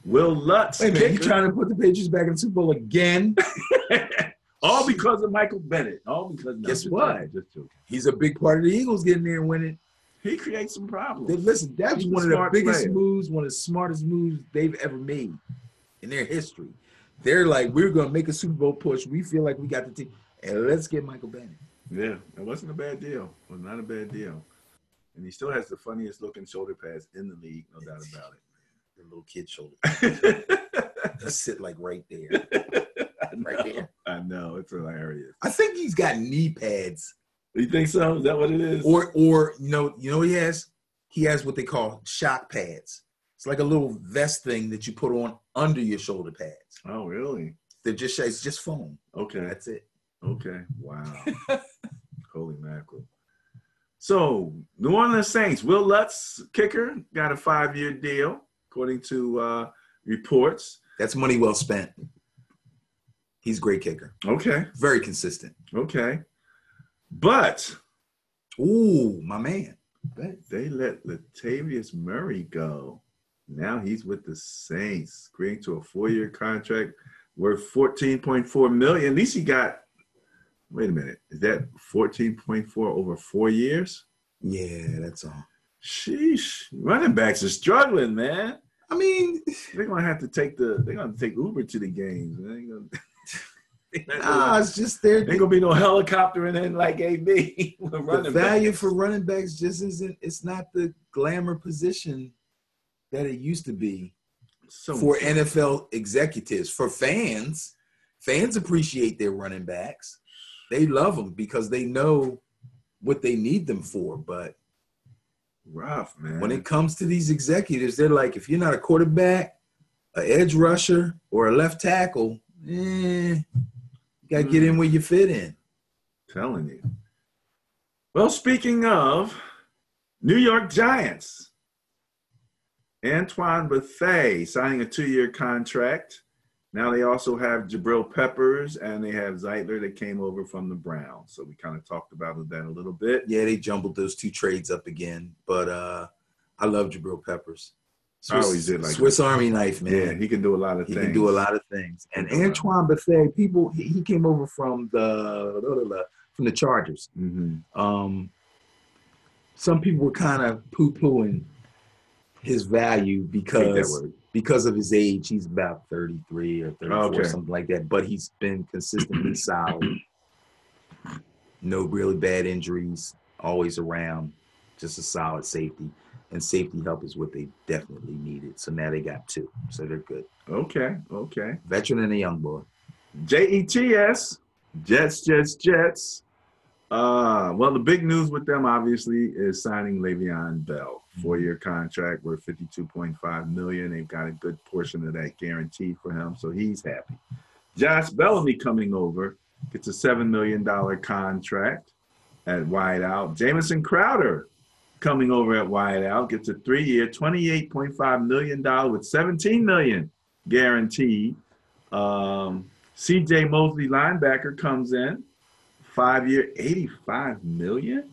Will Lutz. Wait a minute, you trying to put the Patriots back in the Super Bowl again? All because of Michael Bennett. All because guess what? He's a big part of the Eagles getting there and winning. He creates some problems. Listen, that's one of the biggest moves, one of the smartest moves they've ever made in their history. They're like, we're going to make a Super Bowl push. We feel like we got the team. And let's get Michael Bennett. Yeah, it wasn't a bad deal. It was not a bad deal. And he still has the funniest looking shoulder pads in the league, no doubt about it. The little kid shoulder pads. They sit like right there. Right there. I know. It's hilarious. I think he's got knee pads. You think so? Is that what it is? Or you know he has? He has what they call shock pads. It's like a little vest thing that you put on under your shoulder pads. Oh, really? It's just foam. Okay. That's it. Okay. Wow. Holy mackerel. So, New Orleans Saints, Will Lutz, kicker, got a 5-year deal, according to reports. That's money well spent. He's a great kicker. Okay. Very consistent. Okay. But. Ooh, my man. They let Latavius Murray go. Now he's with the Saints, agreeing to a 4-year contract worth $14.4 million. At least he got, wait a minute, is that 14.4 over 4 years? Yeah, that's all. Sheesh. Running backs are struggling, man. I mean, they're gonna have to take Uber to the games. It's just there. Ain't gonna be no helicopter and then like AB. The value for running backs just isn't. It's not the glamour position that it used to be for NFL executives. For fans appreciate their running backs. They love them because they know what they need them for. But rough, man. When it comes to these executives, they're like, if you're not a quarterback, an edge rusher, or a left tackle, you got to get in where you fit in. Telling you. Well, speaking of New York Giants, Antoine Bethea signing a 2-year contract. Now they also have Jabril Peppers and they have Zeitler that came over from the Browns. So we kind of talked about that a little bit. Yeah, they jumbled those two trades up again. But I love Jabril Peppers. I always did like Swiss Army knife, man. Yeah, he can do a lot of things. He can do a lot of things. And Antoine Bethea, he came over from the Chargers. Mm-hmm. Some people were kind of poo-pooing his value because of his age. He's about 33 or 34, something like that. But he's been consistently solid. No really bad injuries, always around, just a solid safety. And safety help is what they definitely needed. So now they got 2. So they're good. Okay. Veteran and a young boy. JETS, Jets. Well, the big news with them, obviously, is signing Le'Veon Bell. 4-year contract worth $52.5 million. They've got a good portion of that guaranteed for him, so he's happy. Josh Bellamy coming over, gets a $7 million contract at wideout. Jamison Crowder coming over at wideout, gets a 3-year, $28.5 million with $17 million guaranteed. C.J. Mosley, linebacker, comes in, 5-year, $85 million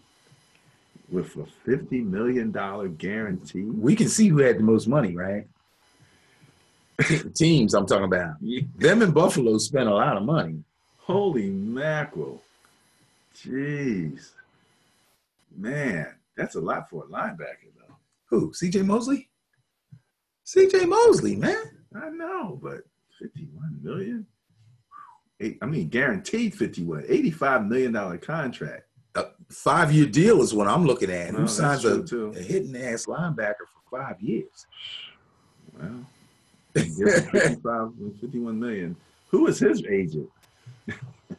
with a $50 million guarantee. We can see who had the most money, right? Teams I'm talking about. Yeah. Them in Buffalo spent a lot of money. Holy mackerel. Jeez. Man, that's a lot for a linebacker, though. Who? C.J. Mosley? C.J. Mosley, man. I know, but $51 million? Guaranteed $85 million contract. A 5-year deal is what I'm looking at. Well, who signs a hitting-ass linebacker for 5 years? Well, 51 million. Who is his agent?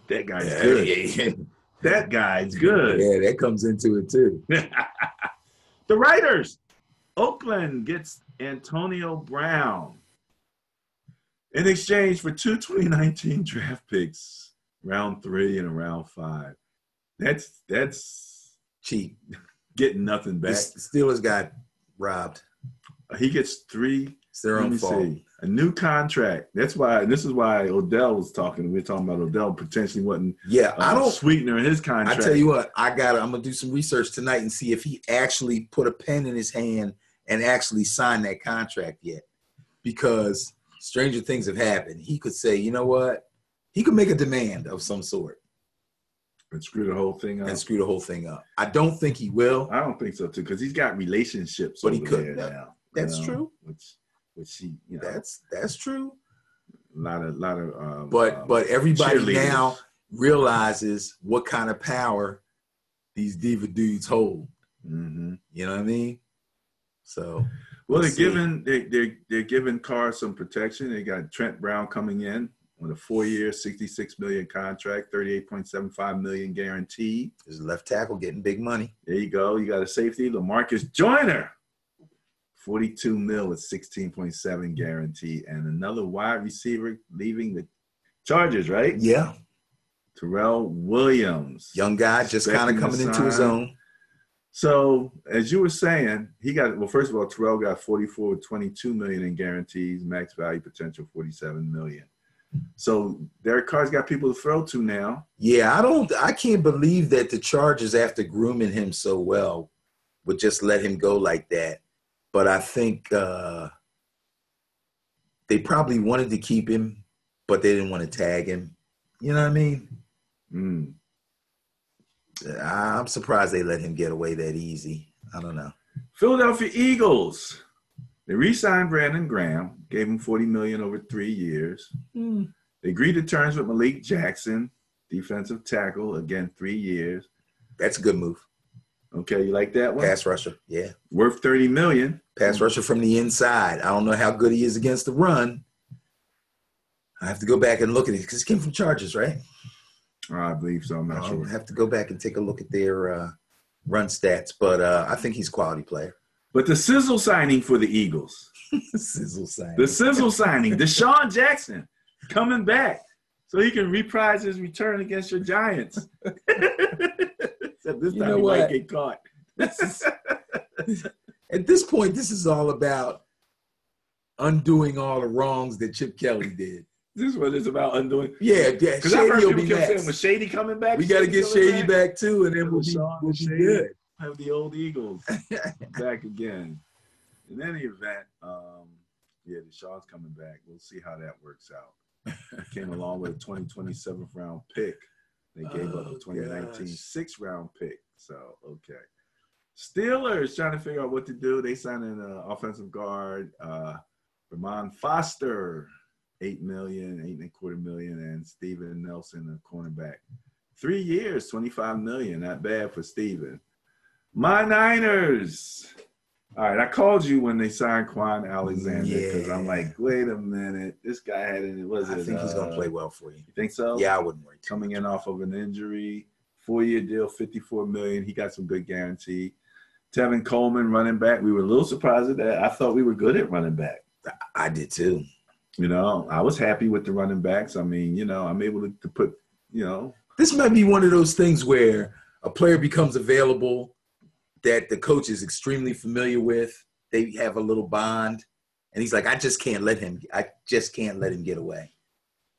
That guy's good. Yeah. That guy's good. Yeah, that comes into it too. The Raiders. Oakland gets Antonio Brown in exchange for 2 2019 draft picks, round 3 and a round 5. That's cheap. Getting nothing back. The Steelers got robbed. He gets 3. It's their own fault. A new contract. That's why. This is why Odell was talking. We were talking about Odell potentially wasn't. Yeah, I don't sweetener in his contract. I tell you what, I'm gonna do some research tonight and see if he actually put a pen in his hand and actually signed that contract yet. Because stranger things have happened. He could say, you know what? He could make a demand of some sort. And screw the whole thing up. I don't think he will. I don't think so too, because he's got relationships. But he could now. That's true. Which he, that's true. A lot of. But everybody now realizes what kind of power these diva dudes hold. Mm-hmm. You know what I mean? So. Well, they're giving Carr some protection. They got Trent Brown coming in on a 4-year, $66 million contract, $38.75 million guaranteed. His left tackle getting big money. There you go. You got a safety, LaMarcus Joyner, $42 million with $16.7 guaranteed, and another wide receiver leaving the Chargers, right? Yeah. Terrell Williams, young guy, just kind of coming into his own. So, as you were saying, first of all, Terrell got 44 with $22 million in guarantees, max value potential $47 million. So, Derek Carr's got people to throw to now. Yeah, I can't believe that the Chargers, after grooming him so well, would just let him go like that. But I think they probably wanted to keep him, but they didn't want to tag him. You know what I mean? Mm. I'm surprised they let him get away that easy. I don't know. Philadelphia Eagles. They re-signed Brandon Graham, gave him $40 million over 3 years. They agreed to terms with Malik Jackson, defensive tackle, again, 3 years. That's a good move. Okay, you like that one? Pass rusher, yeah. Worth $30 million. Pass rusher from the inside. I don't know how good he is against the run. I have to go back and look at it because he came from Chargers, right? I believe so. I'm not sure. I have to go back and take a look at their run stats, but I think he's a quality player. But the sizzle signing for the Eagles. Sizzle signing. The sizzle signing. Deshaun Jackson coming back so he can reprise his return against your Giants. Except this time he might get caught. At this point, this is all about undoing all the wrongs that Chip Kelly did. This is what it's about undoing. Yeah. Because I've heard people kept saying, was Shady coming back? We got to get Shady back too, and then we'll be good. Have the old Eagles back again. In any event, Deshaun's coming back. We'll see how that works out. Came along with a 2027 round pick. They gave up a 2019 6th round pick. So, okay. Steelers trying to figure out what to do. They signed an offensive guard, Ramon Foster, $8.25 million, and Steven Nelson, a cornerback. 3 years, $25 million. Not bad for Steven. My Niners. All right, I called you when they signed Quan Alexander because I'm like, wait a minute. This guy had it. I think he's going to play well for you. You think so? Yeah, I wouldn't worry. Coming in off of an injury, 4-year deal, $54 million. He got some good guarantee. Tevin Coleman, running back. We were a little surprised at that. I thought we were good at running back. I did too. I was happy with the running backs. I mean, I'm able to put, This might be one of those things where a player becomes available that the coach is extremely familiar with. They have a little bond, and he's like, I just can't let him get away.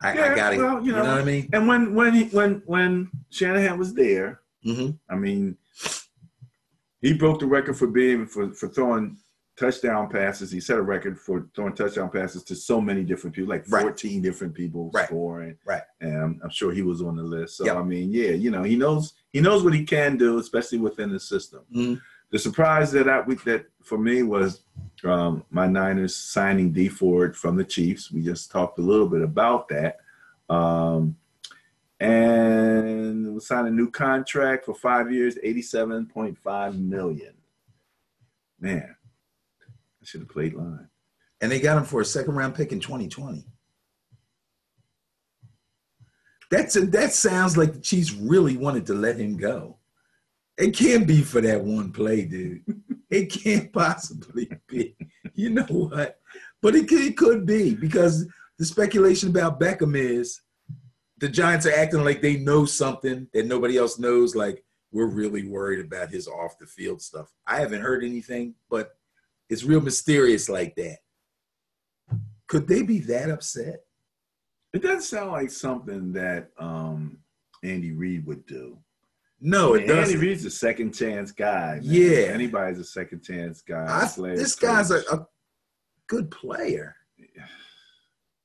I got to, you know what I mean? And when Shanahan was there, I mean, he broke the record for throwing touchdown passes. He set a record for throwing touchdown passes to so many different people, like 14 different people scoring. Right. And I'm sure he was on the list. So, I mean, he knows what he can do, especially within the system. Mm-hmm. The surprise that for me was my Niners signing Dee Ford from the Chiefs. We just talked a little bit about that. And we signed a new contract for 5 years, $87.5 million. Man, I should have played line. And they got him for a 2nd-round pick in 2020. That sounds like the Chiefs really wanted to let him go. It can't be for that one play, dude. It can't possibly be. You know what? But it could be, because the speculation about Beckham is the Giants are acting like they know something that nobody else knows. Like, we're really worried about his off-the-field stuff. I haven't heard anything, but it's real mysterious like that. Could they be that upset? It doesn't sound like something that Andy Reid would do. No, it doesn't. Andy Reid's a second chance guy. Man. Yeah. Anybody's a second chance guy. This guy's a good player.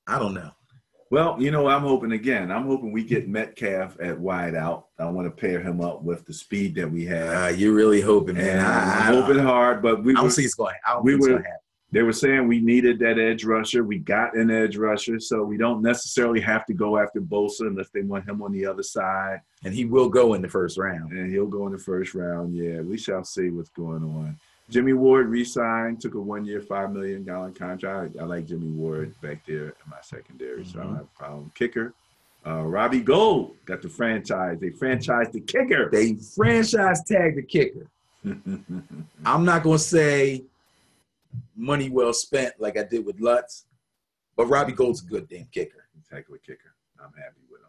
I don't know. Well, I'm hoping we get Metcalf at wide out. I want to pair him up with the speed that we have. You're really hoping, man. I'm hoping hard, but I don't see it's going to happen. They were saying we needed that edge rusher. We got an edge rusher, so we don't necessarily have to go after Bosa unless they want him on the other side. And he will go in the first round. And he'll go in the first round, yeah. We shall see what's going on. Jimmy Ward re-signed, took a 1-year, $5 million contract. I like Jimmy Ward back there in my secondary, so I don't have a problem. Kicker, Robbie Gould got the franchise. They franchised the kicker. They franchise tagged the kicker. I'm not going to say money well spent like I did with Lutz, but Robbie Gould's a good damn kicker. Exactly, kicker. I'm happy with him.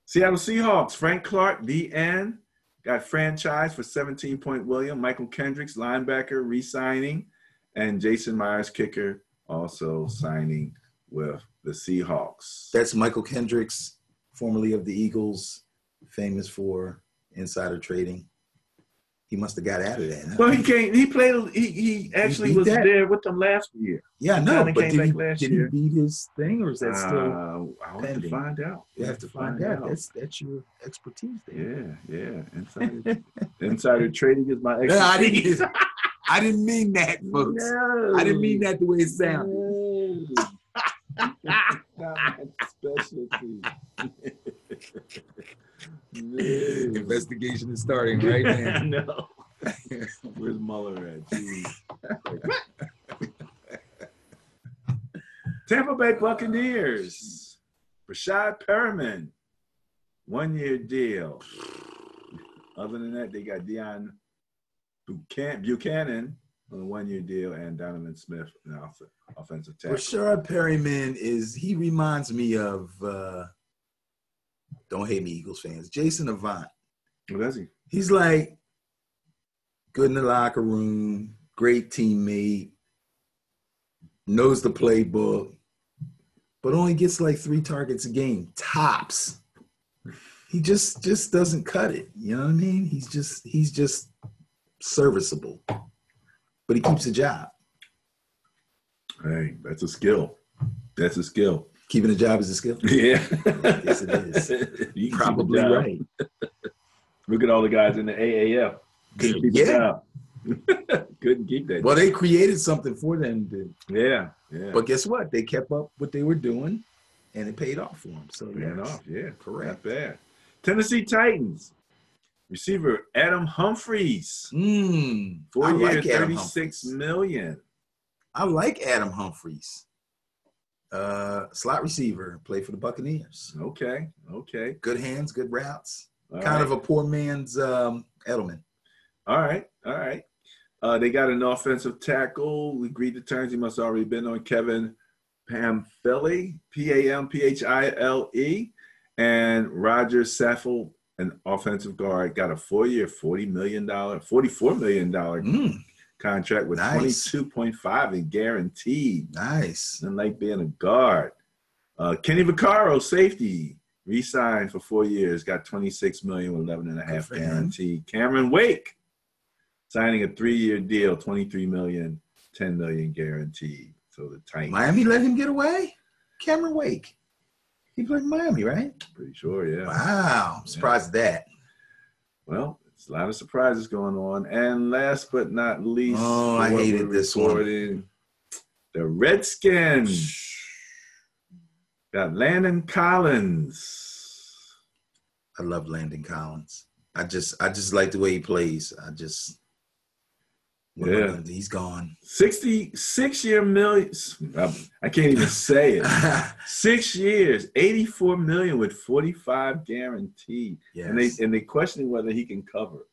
Seattle Seahawks, Frank Clark, DN, got franchised for $17 million. Michael Kendricks, linebacker, re-signing, and Jason Myers, kicker, also signing with the Seahawks. That's Michael Kendricks, formerly of the Eagles, famous for insider trading. He must have got out of that. Well, he came. He played. He actually was there with them last year. Yeah, no, but did he beat his thing, or is that still I'll have to find out. You have to find out. That's your expertise there. Yeah. Insider trading is my expertise. No, I didn't mean that, folks. No. I didn't mean that the way it sounded. No. Specialty. No. Investigation is starting right now. No. Where's Mueller at? Jeez. Tampa Bay Buccaneers. Rashad Perriman. 1-year deal. Other than that, they got Deion Buchanan on a 1-year deal and Donovan Smith, an offensive tackle. Rashad Perryman he reminds me of, don't hate me, Eagles fans, Jason Avant. What is he? He's like good in the locker room, great teammate, knows the playbook, but only gets like 3 targets a game, tops. He just doesn't cut it. You know what I mean? He's just serviceable, but he keeps a job. Hey, that's a skill. That's a skill. Keeping a job is a skill? Yeah. Yes, it is. You're probably right. Look at all the guys in the AAF. Couldn't keep a job. Couldn't keep that. Well, they created something for them. Yeah. But guess what? They kept up what they were doing, and it paid off for them. So paid off, yeah. Correct. Not bad. Tennessee Titans. Receiver Adam Humphries. 4 years, $36 million. I like Adam Humphries. Slot receiver, played for the Buccaneers. Okay. Good hands, good routes. All kind right. of a poor man's Edelman. All right. They got an offensive tackle. We agreed to terms. He must have already been on Kevin Pamphile, Pamphile, and Roger Saffold, an offensive guard, got a 4-year, $44 million contract with $22.5 in guaranteed. Nice. And like being a guard. Kenny Vaccaro, safety, re-signed for 4 years, got $26 million with $11.5 guaranteed. Cameron Wake, signing a 3-year deal, $23 million, $10 million guaranteed. So the Titans. Miami let him get away? Cameron Wake. He played in Miami, right? Pretty sure, yeah. Wow. I'm surprised at that. Well, there's a lot of surprises going on. And last but not least, I hated this one. The Redskins got Landon Collins. I love Landon Collins. I just like the way he plays. He's gone. 66-year million. I can't even say it. 6 years, $84 million with $45 guaranteed. Yes. And they questioning whether he can cover.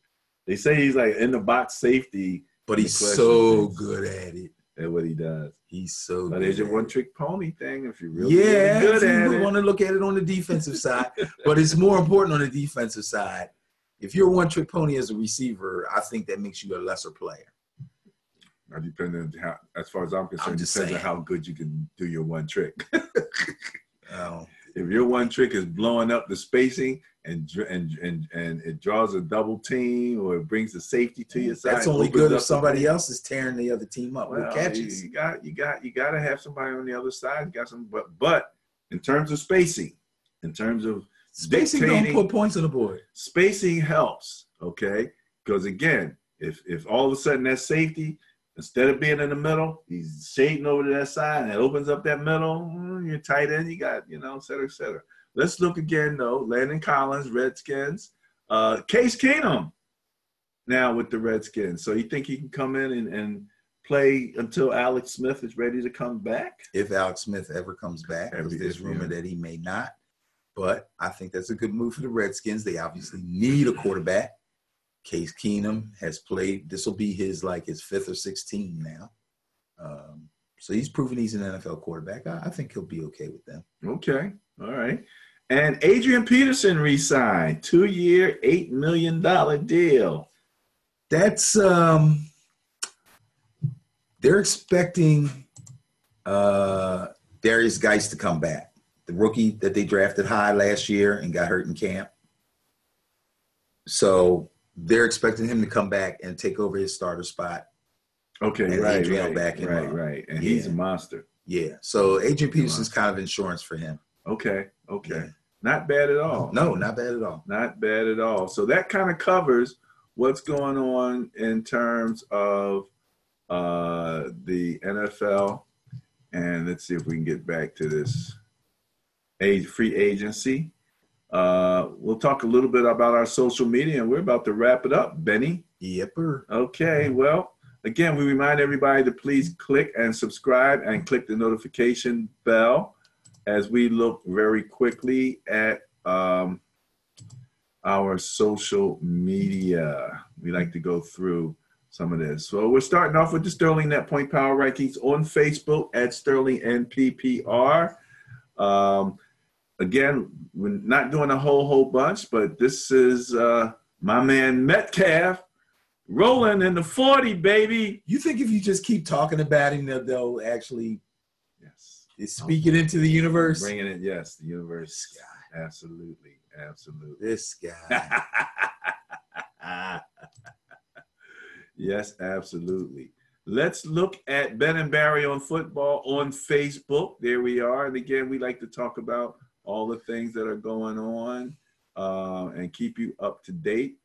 They say he's like in the box safety, but he's so good at it. At what he does. He's so but good. There's a one-trick pony thing if you're really good at it. You want to look at it on the defensive side, but it's more important on the defensive side. If you're a one-trick pony as a receiver, I think that makes you a lesser player. Depending on how, as far as I'm concerned, depends on how good you can do your one trick. If your one trick is blowing up the spacing and it draws a double team or it brings the safety to your side, that's only good if somebody else is tearing the other team up with catches. You got to have somebody on the other side. You got some, but in terms of spacing, don't put points on the board. Spacing helps, okay? Because again, if all of a sudden that safety, instead of being in the middle, he's shading over to that side, and it opens up that middle. You're tight end. You got, et cetera, et cetera. Let's look again, though. Landon Collins, Redskins. Case Keenum now with the Redskins. So you think he can come in and play until Alex Smith is ready to come back? If Alex Smith ever comes back, because there's rumor that he may not. But I think that's a good move for the Redskins. They obviously need a quarterback. Case Keenum has played. This will be his 5th or 6th team now. So he's proven he's an NFL quarterback. I think he'll be okay with them. Okay. All right. And Adrian Peterson re-signed. 2-year, $8 million deal. That's they're expecting Darius Geist to come back. The rookie that they drafted high last year and got hurt in camp. So they're expecting him to come back and take over his starter spot. Okay, and right. And yeah. He's a monster. Yeah. So Adrian Peterson's kind of insurance for him. Okay. Yeah. Not bad at all. No, not bad at all. Not bad at all. So that kind of covers what's going on in terms of the NFL. And let's see if we can get back to this free agency. We'll talk a little bit about our social media, and we're about to wrap it up, Benny. Yepper. Okay, well, again, we remind everybody to please click and subscribe and click the notification bell as we look very quickly at our social media. We like to go through some of this. So we're starting off with the Sterling Net Point Power Rankings on Facebook at Sterling NPPR. Again, we're not doing a whole bunch, but this is my man Metcalf rolling in the 40, baby. You think if you just keep talking about him, they'll actually speak it into the universe? Bringing it, yes, the universe. This guy. Absolutely. This guy. Yes, absolutely. Let's look at Ben and Barry on football on Facebook. There we are. And again, we like to talk about all the things that are going on and keep you up to date.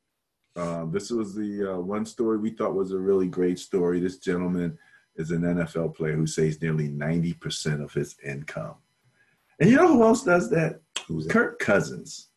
This was the one story we thought was a really great story. This gentleman is an NFL player who saves nearly 90% of his income. And you know who else does that? Who's that? Kirk Cousins.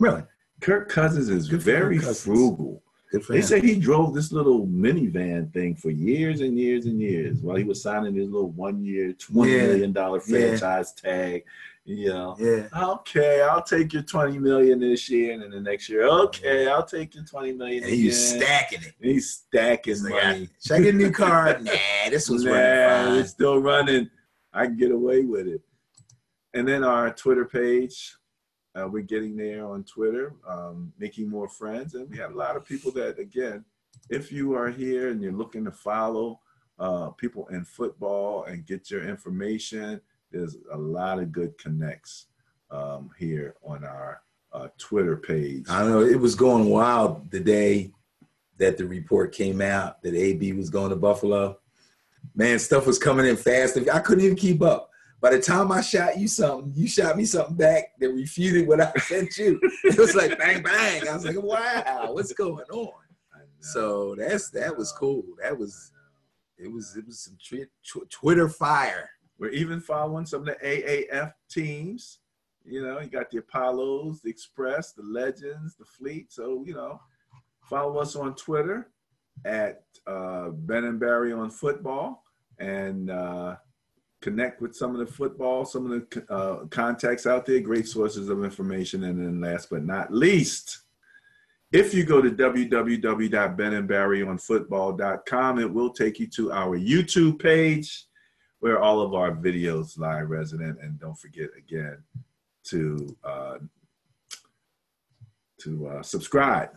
Really? Kirk Cousins is very frugal. They say he drove this little minivan thing for years and years and years while he was signing his little 1 year, $20 million franchise tag. You know, okay, I'll take your $20 million this year, and then the next year, okay, I'll take your $20 million. And he's stacking it. He's stacking money. Should I get a new car? Nah, this was running fine. It's still running. I can get away with it. And then our Twitter page. We're getting there on Twitter, making more friends. And we have a lot of people that, again, if you are here and you're looking to follow people in football and get your information, there's a lot of good connects here on our Twitter page. I know it was going wild the day that the report came out that AB was going to Buffalo. Man, stuff was coming in fast. I couldn't even keep up. By the time I shot you something, you shot me something back that refuted what I sent you. It was like bang, bang. I was like, wow, what's going on? So that was cool. It was some Twitter fire. We're even following some of the AAF teams. You know, you got the Apollos, the Express, the Legends, the Fleet. So, you know, follow us on Twitter at Ben and Barry on football and connect with some of the football, some of the contacts out there, great sources of information. And then last but not least, if you go to www.benandbarryonfootball.com, it will take you to our YouTube page where all of our videos lie resident. And don't forget, again, to subscribe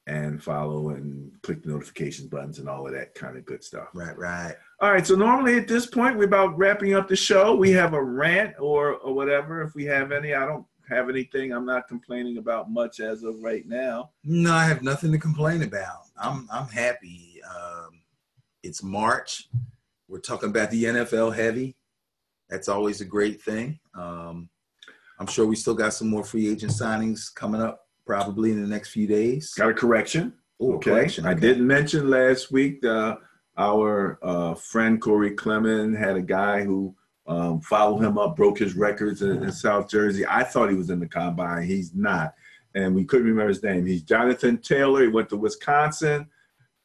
and follow and click the notification buttons and all of that kind of good stuff. Right. All right, so normally at this point, we're about wrapping up the show. We have a rant or whatever, if we have any. I don't have anything. I'm not complaining about much as of right now. No, I have nothing to complain about. I'm happy. It's March. We're talking about the NFL heavy. That's always a great thing. I'm sure we still got some more free agent signings coming up probably in the next few days. Got a correction. Ooh, okay. Correction. I didn't mention last week our friend Corey Clement had a guy who followed him up, broke his records in South Jersey. I thought he was in the combine. He's not. And we couldn't remember his name. He's Jonathan Taylor. He went to Wisconsin.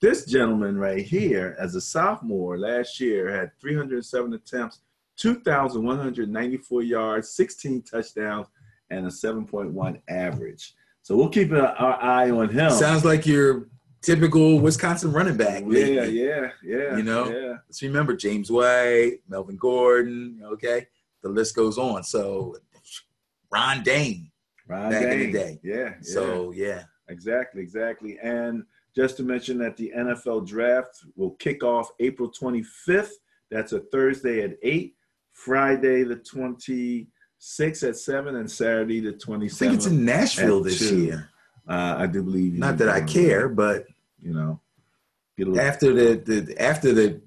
This gentleman right here, as a sophomore last year, had 307 attempts, 2,194 yards, 16 touchdowns, and a 7.1 average. So we'll keep our eye on him. Sounds like your typical Wisconsin running back. Yeah. You know, let's remember James White, Melvin Gordon, okay? The list goes on. So Ron Dane back in the day. Yeah. So, yeah. Exactly. And just to mention that the NFL draft will kick off April 25th. That's a Thursday at 8, Friday the 26th at 7, and Saturday the 27th. I think it's in Nashville this year. I do believe. Not that I care, but you know, after the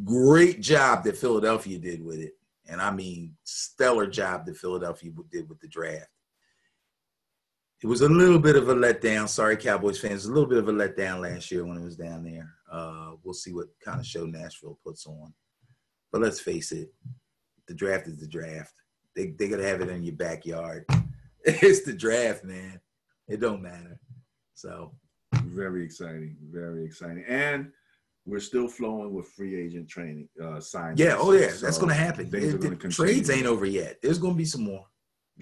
great job that Philadelphia did with it, and I mean stellar job that Philadelphia did with the draft, it was a little bit of a letdown. Sorry, Cowboys fans, a little bit of a letdown last year when it was down there. We'll see what kind of show Nashville puts on, but let's face it, the draft is the draft. They gotta have it in your backyard. It's the draft, man. It don't matter. So very exciting, very exciting, and we're still flowing with free agent training signs. Yeah, oh yeah, so that's gonna happen. Things are gonna continue. Trades ain't over yet. There's gonna be some more.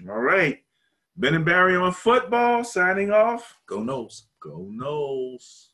All right, Ben and Barry on football signing off. Go Noles. Go Noles.